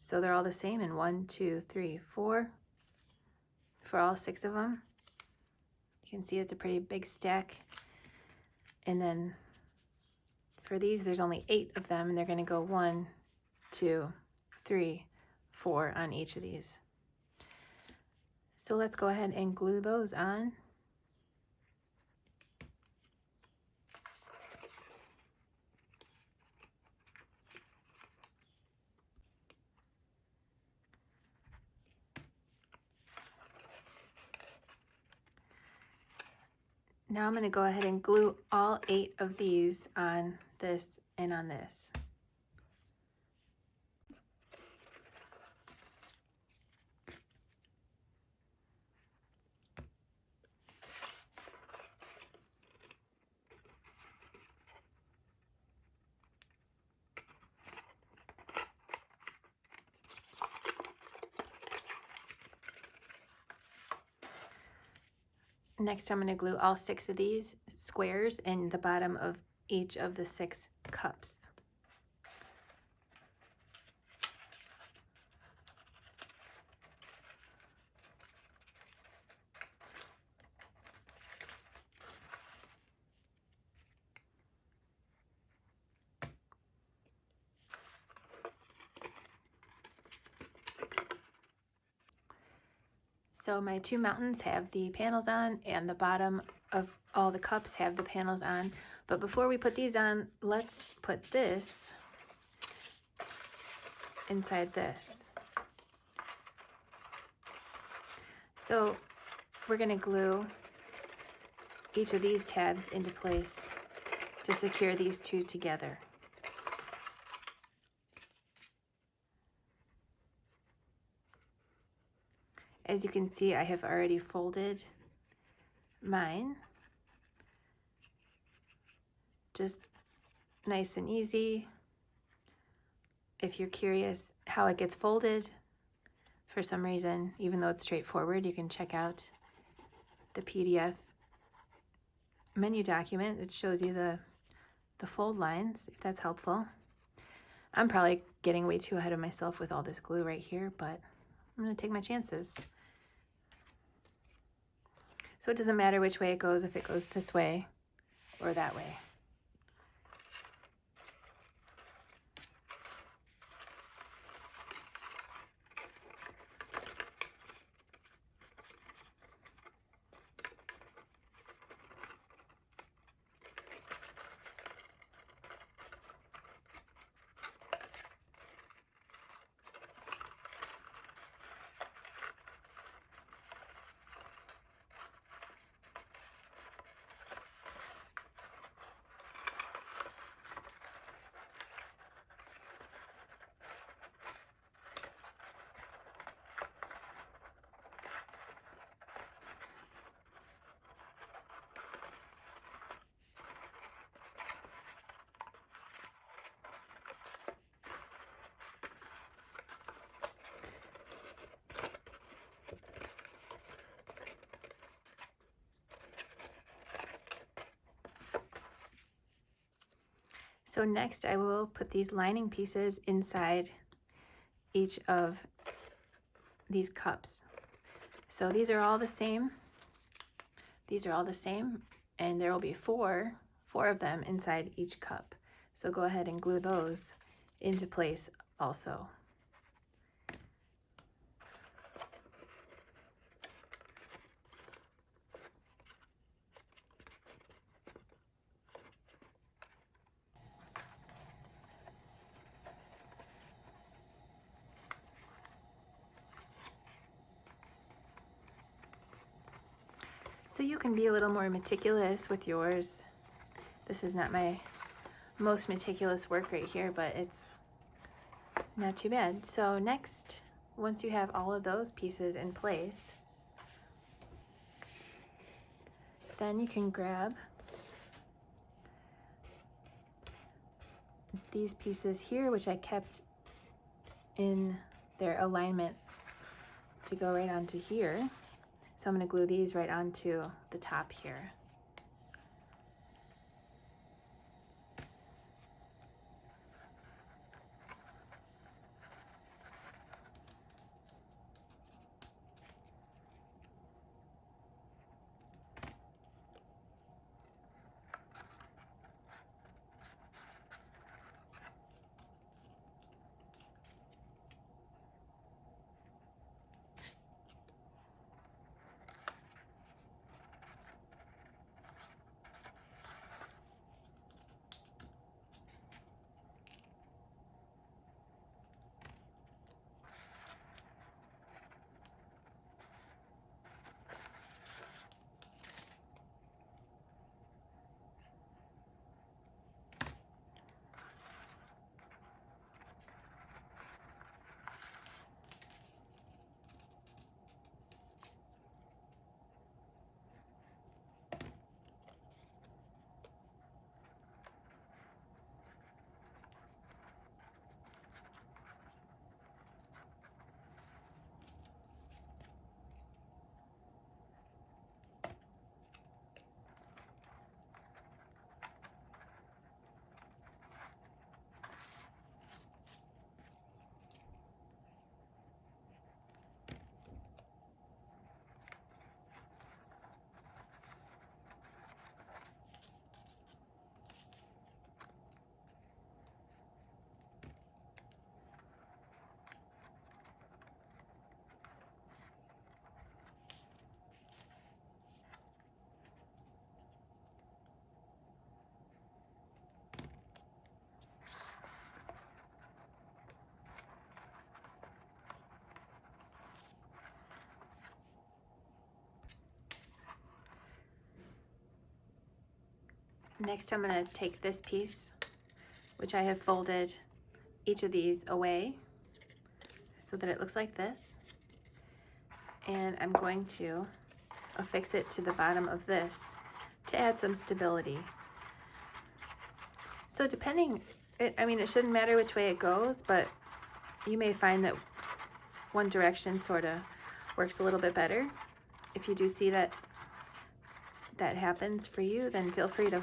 So they're all the same in 1, 2, 3, 4 for all 6 of them. You can see it's a pretty big stack. And then for these, there's only 8 of them, and they're going to go 1, 2, 3, 4 on each of these. So let's go ahead and glue those on. Now I'm going to go ahead and glue all 8 of these on this and on this. Next, I'm going to glue all 6 of these squares in the bottom of each of the 6 cups. So my 2 mountains have the panels on, and the bottom of all the cups have the panels on. But before we put these on, let's put this inside this. So we're going to glue each of these tabs into place to secure these two together. As you can see, I have already folded mine. Just nice and easy. If you're curious how it gets folded, for some reason, even though it's straightforward, you can check out the PDF menu document. It shows you the fold lines, if that's helpful. I'm probably getting way too ahead of myself with all this glue right here, but I'm going to take my chances. So it doesn't matter which way it goes, if it goes this way or that way. So next I will put these lining pieces inside each of these cups. So these are all the same. These are all the same, and there will be four of them inside each cup. So go ahead and glue those into place also. So you can be a little more meticulous with yours. This is not my most meticulous work right here, but it's not too bad. So next, once you have all of those pieces in place, then you can grab these pieces here, which I kept in their alignment to go right onto here. So I'm going to glue these right onto the top here. Next, I'm going to take this piece, which I have folded each of these away so that it looks like this. And I'm going to affix it to the bottom of this to add some stability. So depending, it shouldn't matter which way it goes, but you may find that one direction sort of works a little bit better. If you do see that happens for you, then feel free to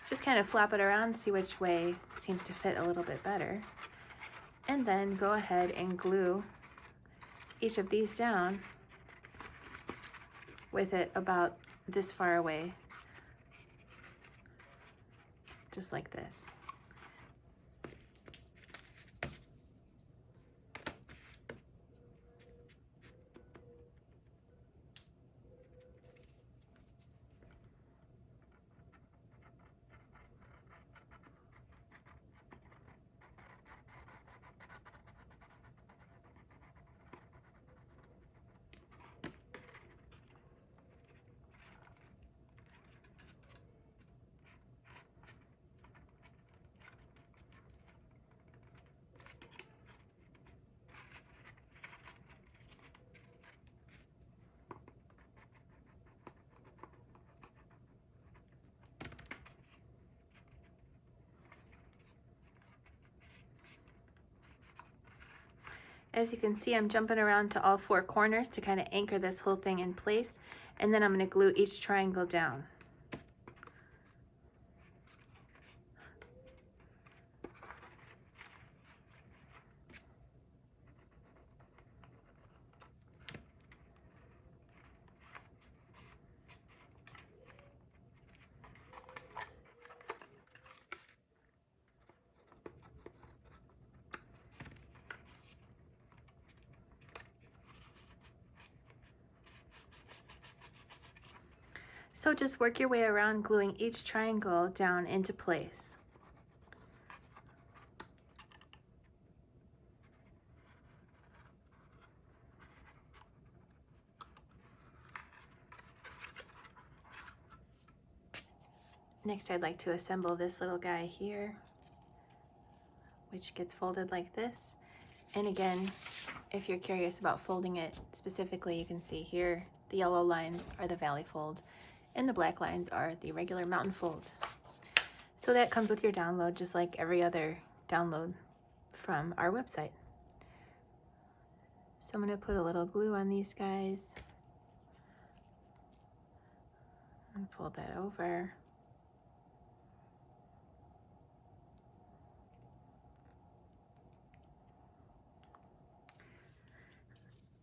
just kind of flop it around, see which way seems to fit a little bit better. And then go ahead and glue each of these down with it about this far away, just like this. As you can see, I'm jumping around to all four corners to kind of anchor this whole thing in place, and then I'm going to glue each triangle down. So just work your way around, gluing each triangle down into place. Next, I'd like to assemble this little guy here, which gets folded like this. And again, if you're curious about folding it specifically, you can see here the yellow lines are the valley fold and the black lines are the regular mountain fold. So that comes with your download, just like every other download from our website. So I'm going to put a little glue on these guys and fold that over.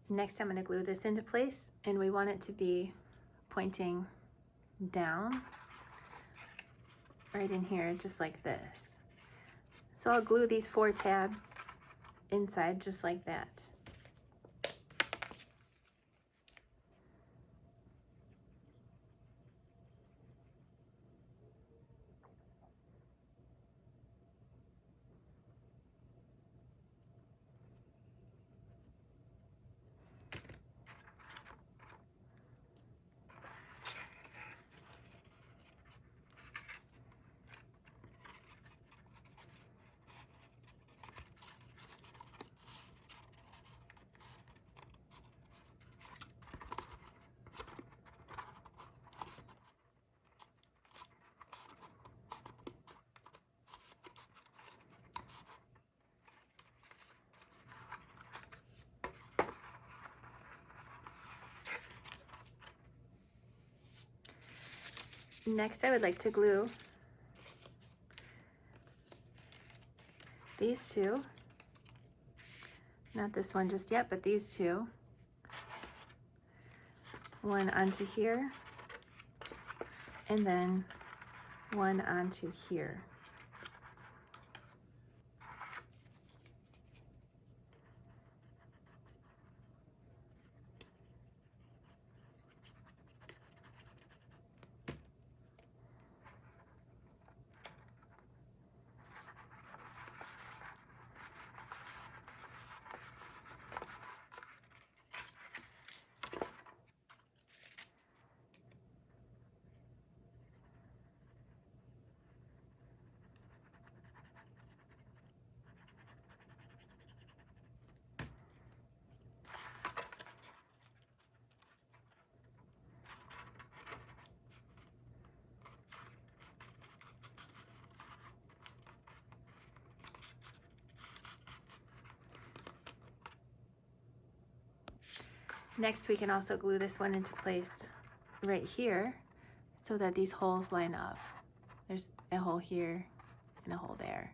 Next, I'm going to glue this into place, and we want it to be pointing down right in here, just like this. So I'll glue these 4 tabs inside just like that. Next, I would like to glue these 2, not this one just yet, but these 2, one onto here, and then one onto here. Next, we can also glue this one into place right here so that these holes line up. There's a hole here and a hole there.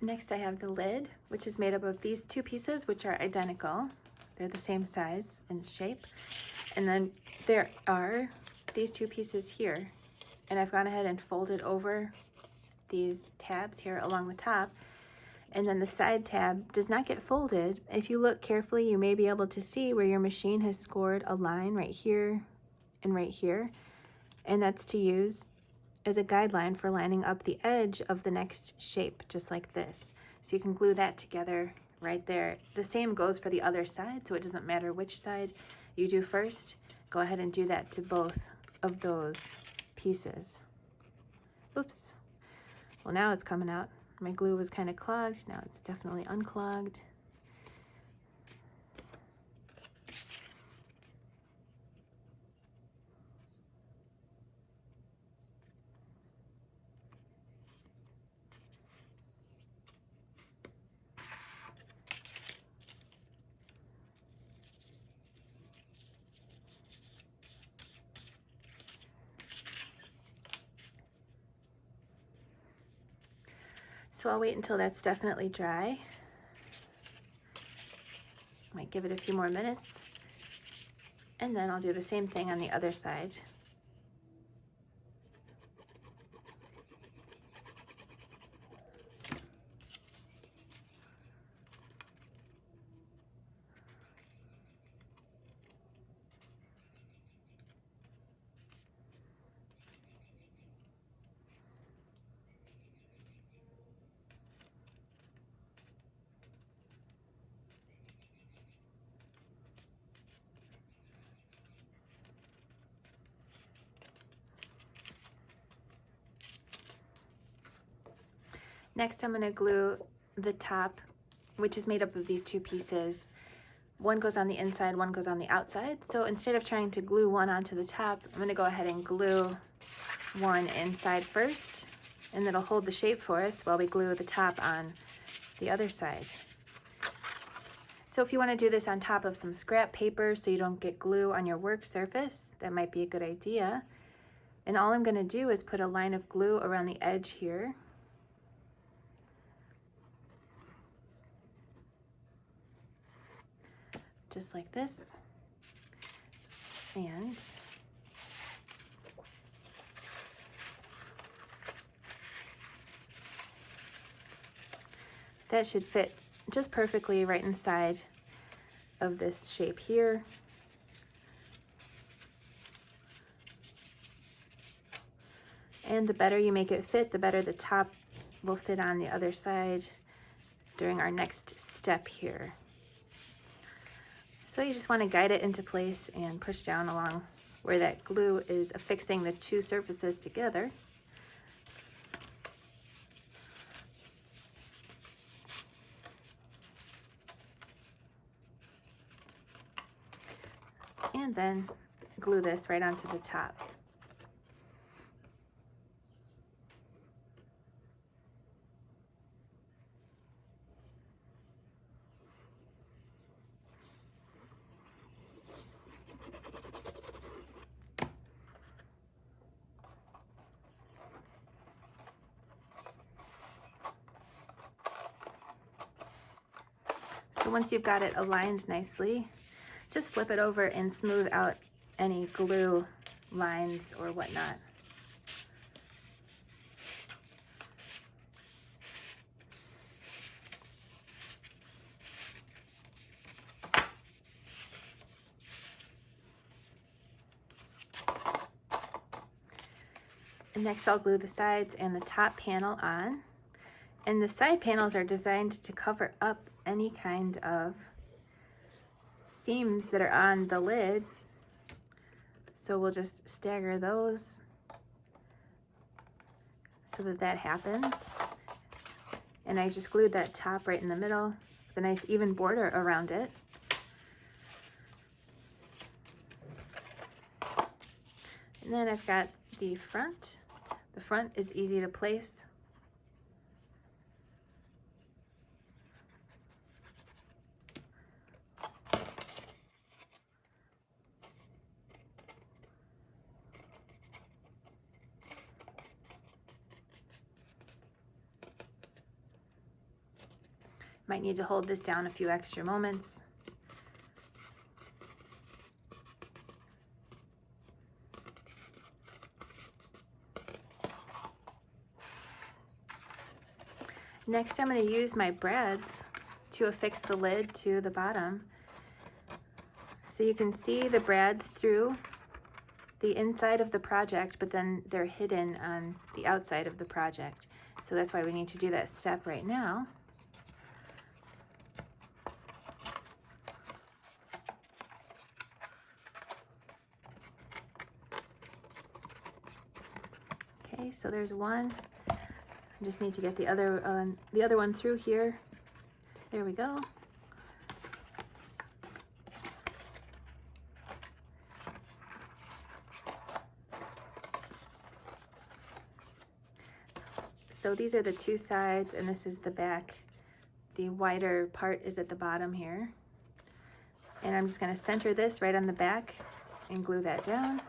Next, I have the lid, which is made up of these two pieces, which are identical. They're the same size and shape. And then there are these two pieces here. And I've gone ahead and folded over these tabs here along the top. And then the side tab does not get folded. If you look carefully, you may be able to see where your machine has scored a line right here and right here. And that's to use as a guideline for lining up the edge of the next shape, just like this. So you can glue that together right there. The same goes for the other side, so it doesn't matter which side you do first. Go ahead and do that to both of those pieces. Oops. Well, now it's coming out. My glue was kind of clogged. Now it's definitely unclogged. So I'll wait until that's definitely dry. Might give it a few more minutes. And then I'll do the same thing on the other side. Next, I'm going to glue the top, which is made up of these two pieces. One goes on the inside, one goes on the outside. So instead of trying to glue one onto the top, I'm going to go ahead and glue one inside first, and that'll hold the shape for us while we glue the top on the other side. So if you want to do this on top of some scrap paper so you don't get glue on your work surface, that might be a good idea. And all I'm going to do is put a line of glue around the edge here. Just like this. And that should fit just perfectly right inside of this shape here. And the better you make it fit, the better the top will fit on the other side during our next step here. So you just want to guide it into place and push down along where that glue is affixing the two surfaces together. And then glue this right onto the top. So once you've got it aligned nicely, just flip it over and smooth out any glue lines or whatnot. And next I'll glue the sides and the top panel on. And the side panels are designed to cover up any kind of seams that are on the lid. So we'll just stagger those so that that happens. And I just glued that top right in the middle with a nice even border around it. And then I've got the front. The front is easy to place. Might need to hold this down a few extra moments. Next, I'm going to use my brads to affix the lid to the bottom. So you can see the brads through the inside of the project, but then they're hidden on the outside of the project. So that's why we need to do that step right now. Okay, so there's one. I just need to get the other one through here. There we go. So these are the two sides, and this is the back. The wider part is at the bottom here. And I'm just going to center this right on the back and glue that down.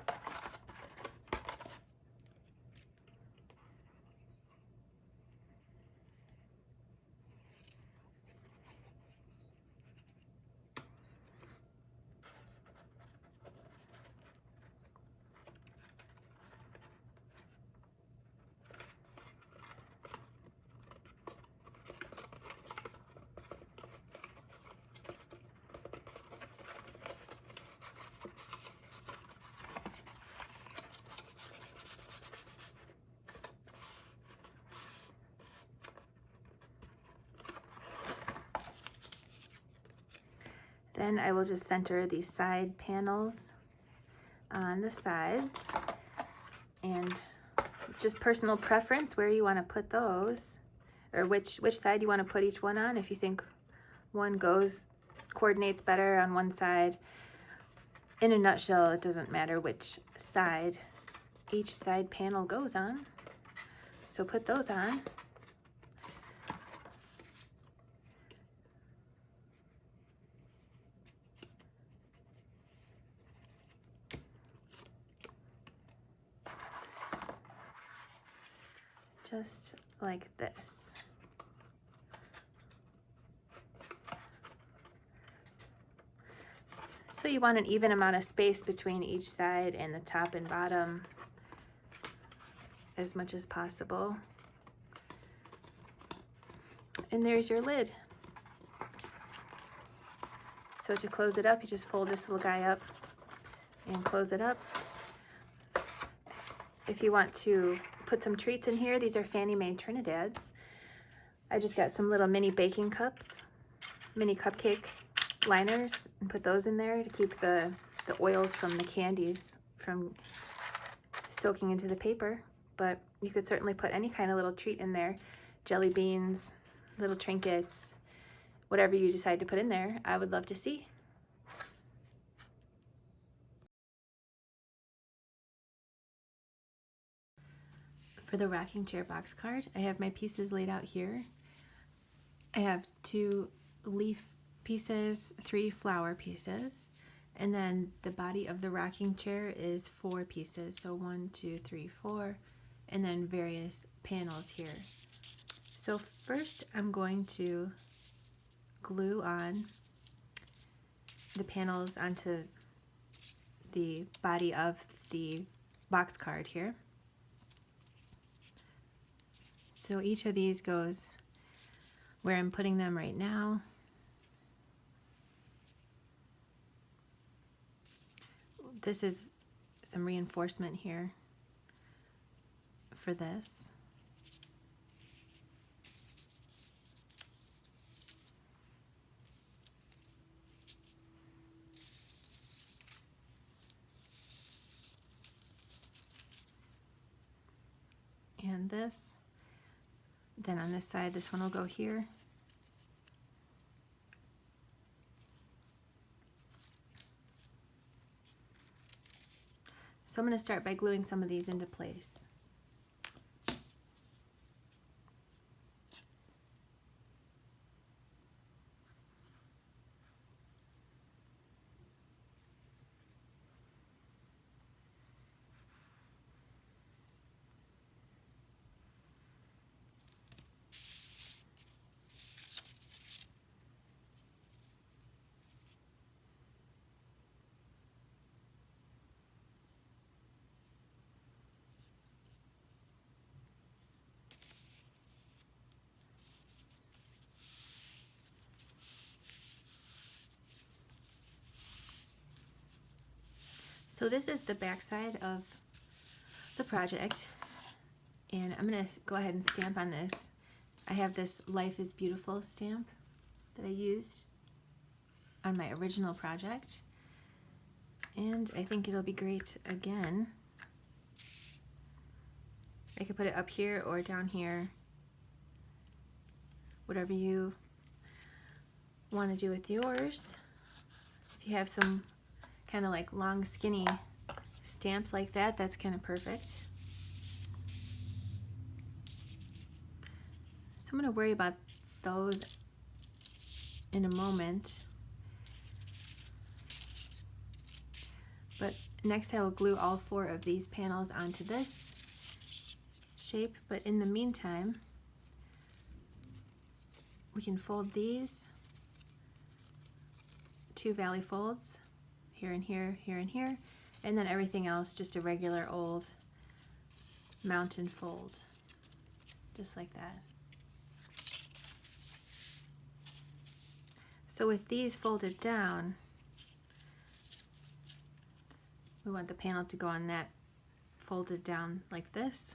Then I will just center these side panels on the sides, and it's just personal preference where you want to put those, or which side you want to put each one on. If you think one coordinates better on one side. In a nutshell, it doesn't matter which side each side panel goes on. So put those on. Just like this. So you want an even amount of space between each side and the top and bottom as much as possible. And there's your lid. So to close it up, you just fold this little guy up and close it up. If you want to put some treats in here, these are Fannie Mae Trinidad's. I just got some little mini baking cups, mini cupcake liners, and put those in there to keep the oils from the candies from soaking into the paper. But you could certainly put any kind of little treat in there, jelly beans, little trinkets, whatever you decide to put in there, I would love to see. For the rocking chair box card, I have my pieces laid out here. I have 2 leaf pieces, 3 flower pieces, and then the body of the rocking chair is 4 pieces. So 1, 2, 3, 4, and then various panels here. So first I'm going to glue on the panels onto the body of the box card here. So each of these goes where I'm putting them right now. This is some reinforcement here for this. on this. Then on this side, this one will go here. So I'm going to start by gluing some of these into place. So this is the back side of the project, and I'm going to go ahead and stamp on this. I have this Life is Beautiful stamp that I used on my original project, and I think it'll be great again. I could put it up here or down here, whatever you want to do with yours. If you have some kind of like long skinny stamps like that, that's kind of perfect. So I'm going to worry about those in a moment. But next I will glue all 4 of these panels onto this shape, but in the meantime we can fold these 2 valley folds, here and here, here and here, and then everything else just a regular old mountain fold, just like that. So with these folded down, we want the panel to go on that folded down like this.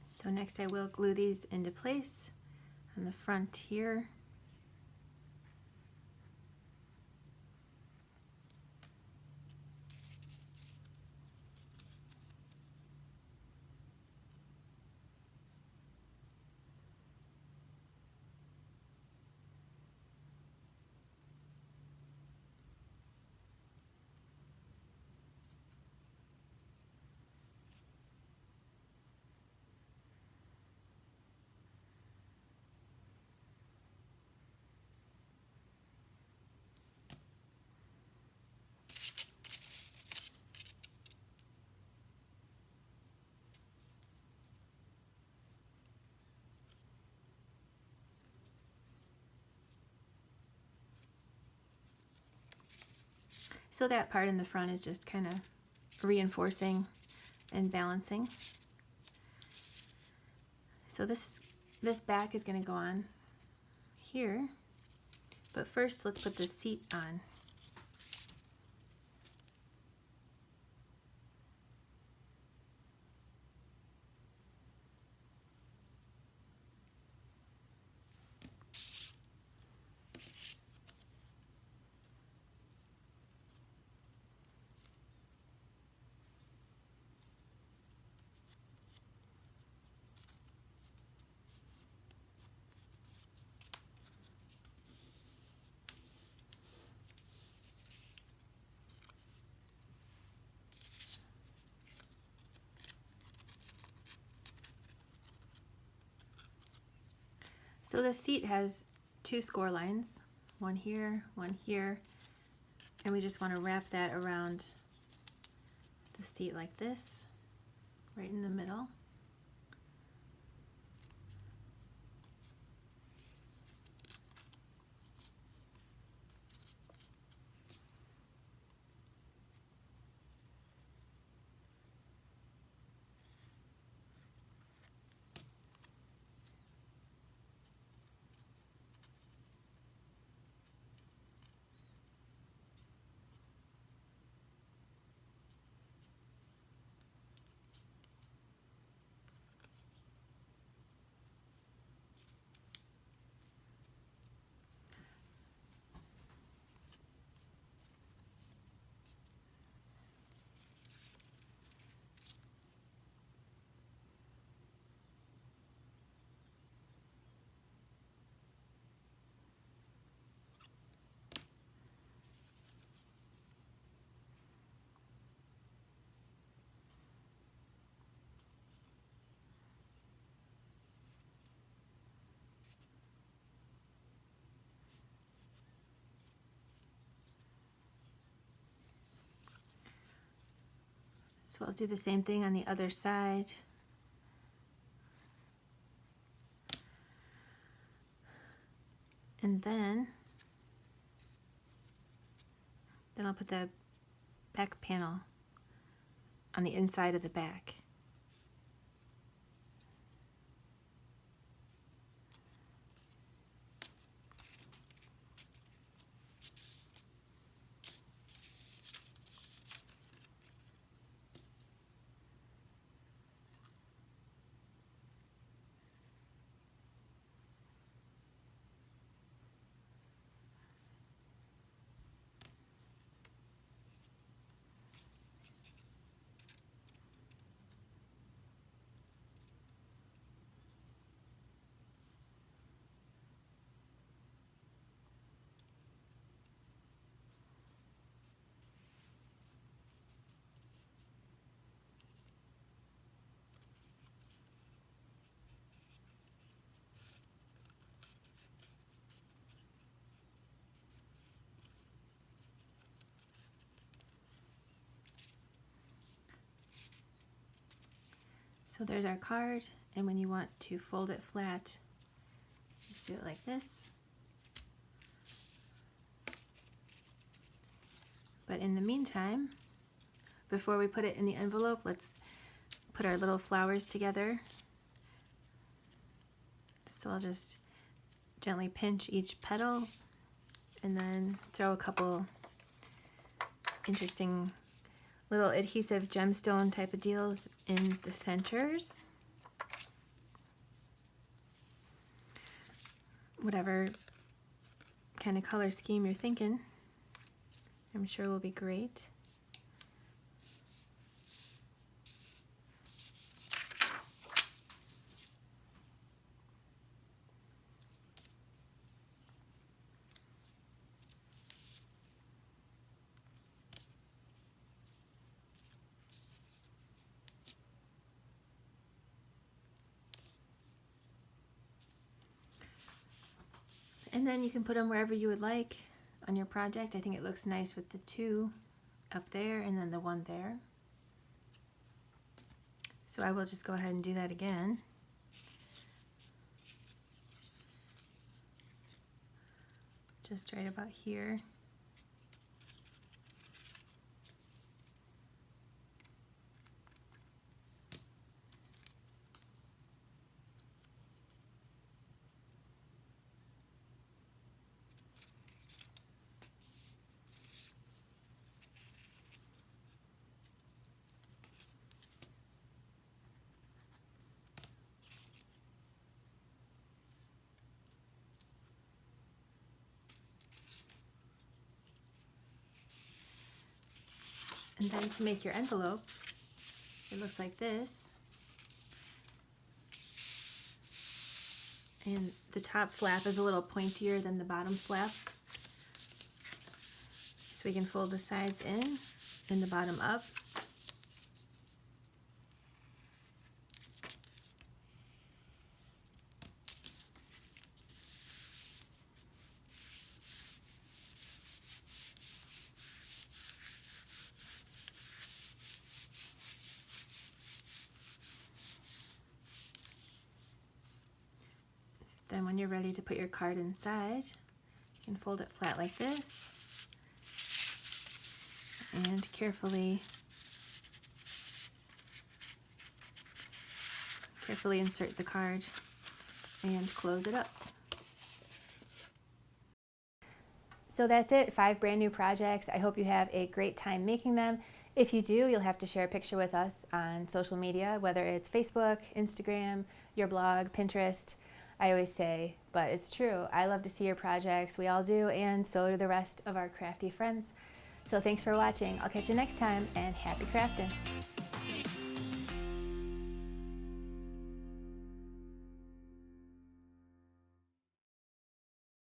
So next I will glue these into place on the front here. So that part in the front is just kind of reinforcing and balancing. So this back is going to go on here, but first let's put the seat on. So the seat has two score lines, one here, and we just want to wrap that around the seat like this, right in the middle. So I'll do the same thing on the other side. And then I'll put the back panel on the inside of the back. So there's our card, and when you want to fold it flat, just do it like this. But in the meantime, before we put it in the envelope, let's put our little flowers together. So I'll just gently pinch each petal and then throw a couple interesting little adhesive gemstone type of deals in the centers. Whatever kind of color scheme you're thinking, I'm sure will be great. And then you can put them wherever you would like on your project. I think it looks nice with the two up there and then the one there. So I will just go ahead and do that again. Just right about here. And then to make your envelope, it looks like this. And the top flap is a little pointier than the bottom flap. So we can fold the sides in and the bottom up. Then when you're ready to put your card inside, you can fold it flat like this and carefully insert the card and close it up. So that's it, 5 brand new projects. I hope you have a great time making them. If you do, you'll have to share a picture with us on social media, whether it's Facebook, Instagram, your blog, Pinterest. I always say, but it's true. I love to see your projects. We all do, and so do the rest of our crafty friends. So thanks for watching. I'll catch you next time, and happy crafting.